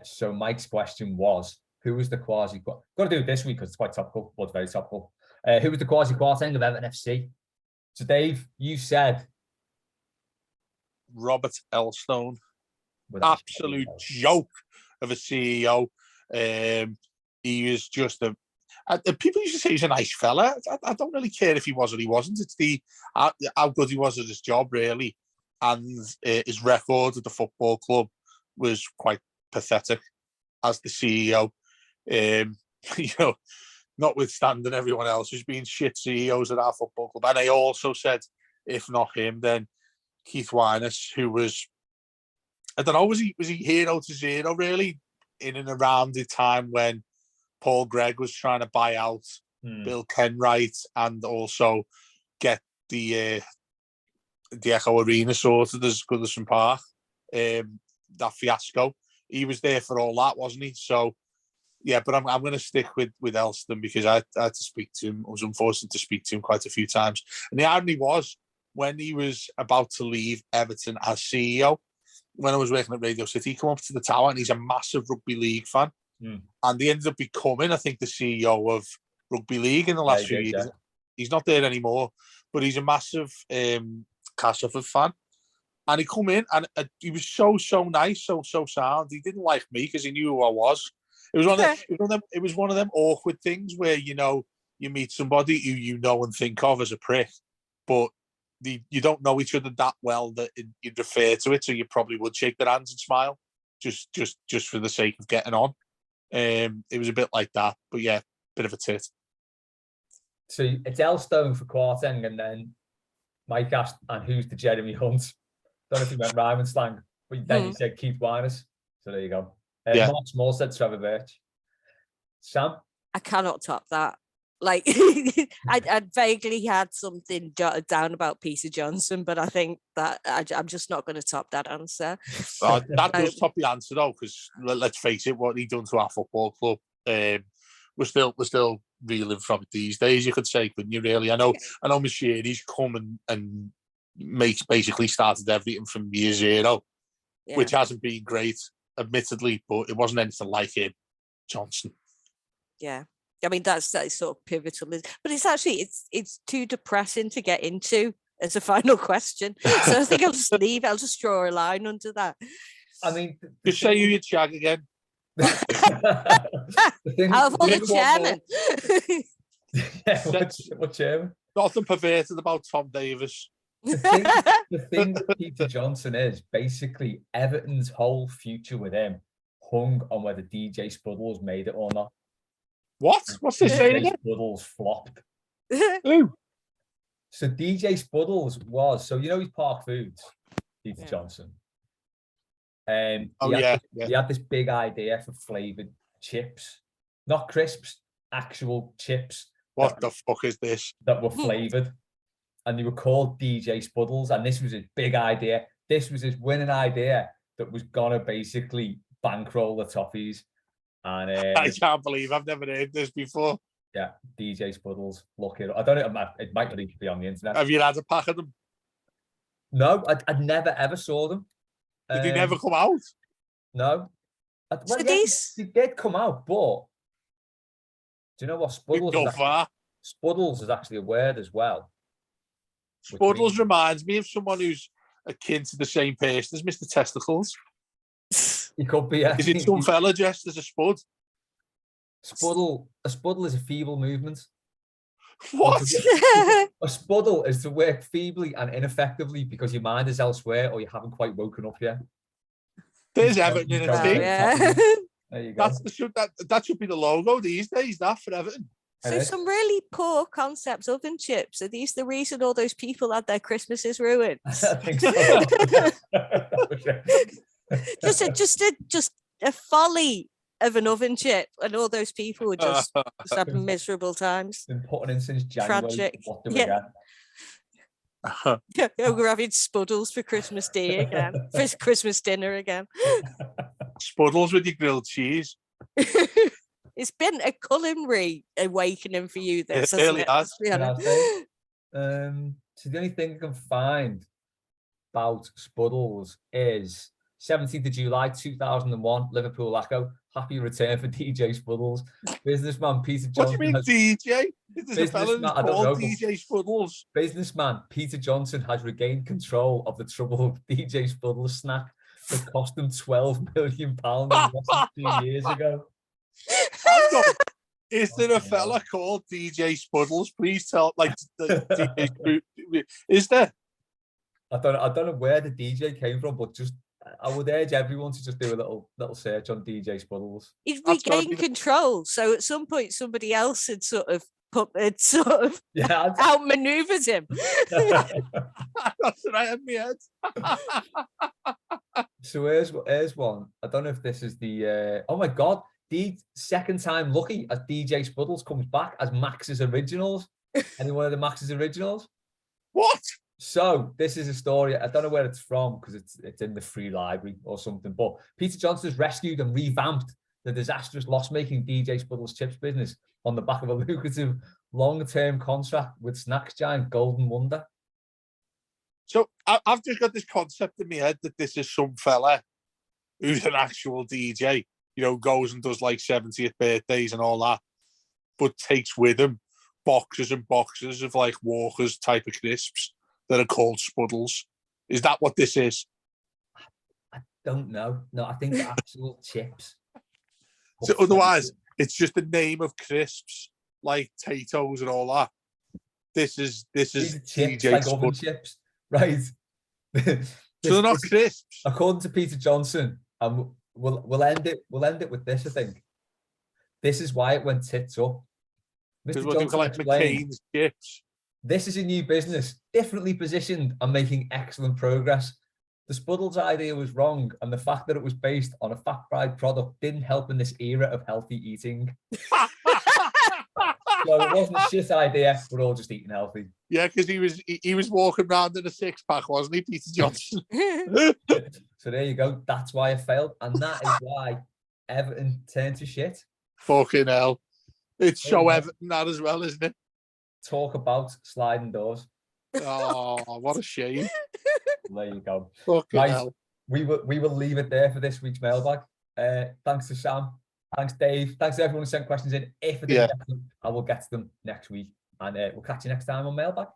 So Mike's question was, who was the quasi? Got to do it this week because it's quite topical, but very topical. Who was the quasi quartering of Everton FC? So Dave, you said Robert Elstone. Absolute joke of a CEO. He was just people used to say he's a nice fella. I don't really care if he was or he wasn't. It's how good he was at his job, really. And his record at the football club was quite pathetic as the CEO. Notwithstanding everyone else who's been shit CEOs at our football club. And I also said, if not him, then Keith Winers, who was, I don't know, was he hero to zero, really, in and around the time when Paul Gregg was trying to buy out Bill Kenwright and also get the Echo Arena sorted as Goodison Park, that fiasco. He was there for all that, wasn't he? So, yeah, but I'm going to stick with Elston because I had to speak to him. I was unfortunate to speak to him quite a few times. And the irony was, when he was about to leave Everton as CEO, when I was working at Radio City, he came up to the tower and he's a massive rugby league fan. And he ended up becoming, I think, the CEO of rugby league in the last few years. Yeah. He's not there anymore, but he's a massive Castleford fan. And he come in and he was so nice, so sound. He didn't like me because he knew who I was. It was one of them awkward things where, you meet somebody who you know and think of as a prick, but you don't know each other that well that you'd refer to it, so you probably would shake their hands and smile just for the sake of getting on. It was a bit like that, but yeah, bit of a tit. So it's Elstone for Quarteng, and then Mike asked, and who's the Jeremy Hunt? Don't know if he meant rhyme and slang, but then he said Keith Winers. So there you go. Mark Small said Trevor Birch. Sam? I cannot top that. Like, I'd vaguely had something jotted down about Peter Johnson, but I think that I'm just not going to top that answer. That does top the answer, though, because let's face it, what he done to our football club, we're still reeling from it these days, you could say, couldn't you, really? I know Machiri's come and basically started everything from year zero, which hasn't been great, admittedly, but it wasn't anything like him, Johnson. Yeah. I mean, that's sort of pivotal, but it's actually it's too depressing to get into as a final question. So I think I'll just leave it. I'll just draw a line under that. I mean, just say who you'd shag again. I'll avoid the chairman. What chairman? Nothing perverted about Tom Davis. The thing with Peter Johnson is basically Everton's whole future with him hung on whether DJ Spuddles made it or not. What? What's this saying again? Spuddles flopped. Who? So DJ Spuddles was, he's Park Foods, Peter Johnson. He had this big idea for flavoured chips. Not crisps, actual chips. What the fuck is this? That were flavoured. And they were called DJ Spuddles. And this was his big idea. This was his winning idea that was going to basically bankroll the toffees. And I can't believe I've never heard this before. Yeah, DJ Spuddles. Look it up. I don't know. It might not even be on the internet. Have you had a pack of them? No, I'd never ever saw them. Did they never come out? No. So Yeah, these, they did come out, but do you know what Didn't go far. Spuddles is actually a word as well. Spuddles reminds me of someone who's akin to the same person as Mr. Testicles. He could be. Is it some fella dressed as a spud? A spuddle is a feeble movement. What? A spuddle is to work feebly and ineffectively because your mind is elsewhere or you haven't quite woken up yet. There's Everton in a thing. yeah. There you go. That should be the logo these days, that, for Everton. So some really poor concepts oven chips. Are these the reason all those people had their Christmases ruined? I think so. just a folly of an oven chip, and all those people were just having miserable times. Been putting in since January. Tragic. What do we get? We're having Spuddles for Christmas Day again. For Christmas dinner again. Spuddles with your grilled cheese. It's been a culinary awakening for you. This It really has. So the only thing I can find about Spuddles is 17th of July 2001, Liverpool Echo. Happy return for DJ Spuddles. Businessman Peter Johnson. What do you mean DJ? There's a fella who's called DJ Spuddles. Businessman Peter Johnson has regained control of the troubled DJ Spuddles snack that cost him £12 million less than 2 years ago. Is there a fella called DJ Spuddles? Please tell, DJ. Is there? I don't know where the DJ came from, but just I would urge everyone to just do a little search on DJ Spuddles. He's regained control, so at some point somebody else had outmaneuvered him. That's right in my head. So here's one. I don't know if this is the oh my god, the second time lucky as DJ Spuddles comes back as Max's Originals. Any one of the Max's Originals? What? So this is a story. I don't know where it's from because it's in the free library or something. But Peter Johnson has rescued and revamped the disastrous loss-making DJ Spuddles chips business on the back of a lucrative long-term contract with snacks giant Golden Wonder. So I've just got this concept in my head that this is some fella who's an actual DJ, goes and does like 70th birthdays and all that, but takes with him boxes and boxes of like Walker's type of crisps that are called Spuddles. Is that what this is? I don't know. No, I think the actual chips. So otherwise, it's just the name of crisps like Tato's and all that. This is chips, DJ like oven chips, right? So they're not crisps. According to Peter Johnson, and we'll end it with this. I think this is why it went tits up. Mr. Johnson like McCain's chips. This is a new business, differently positioned and making excellent progress. The Spuddles idea was wrong, and the fact that it was based on a fat fried product didn't help in this era of healthy eating. So it wasn't a shit idea. We're all just eating healthy. Yeah, because he was walking around in a six-pack, wasn't he, Peter Johnson? So there you go. That's why it failed, and that is why Everton turned to shit. Fucking hell. It's so Everton that as well, isn't it? Talk about sliding doors. Oh, what a shame. There you go. Fucking hell. We will leave it there for this week's mailbag. Thanks to Sam. Thanks, Dave. Thanks to everyone who sent questions in. If I didn't get them, I will get to them next week. And we'll catch you next time on Mailbag.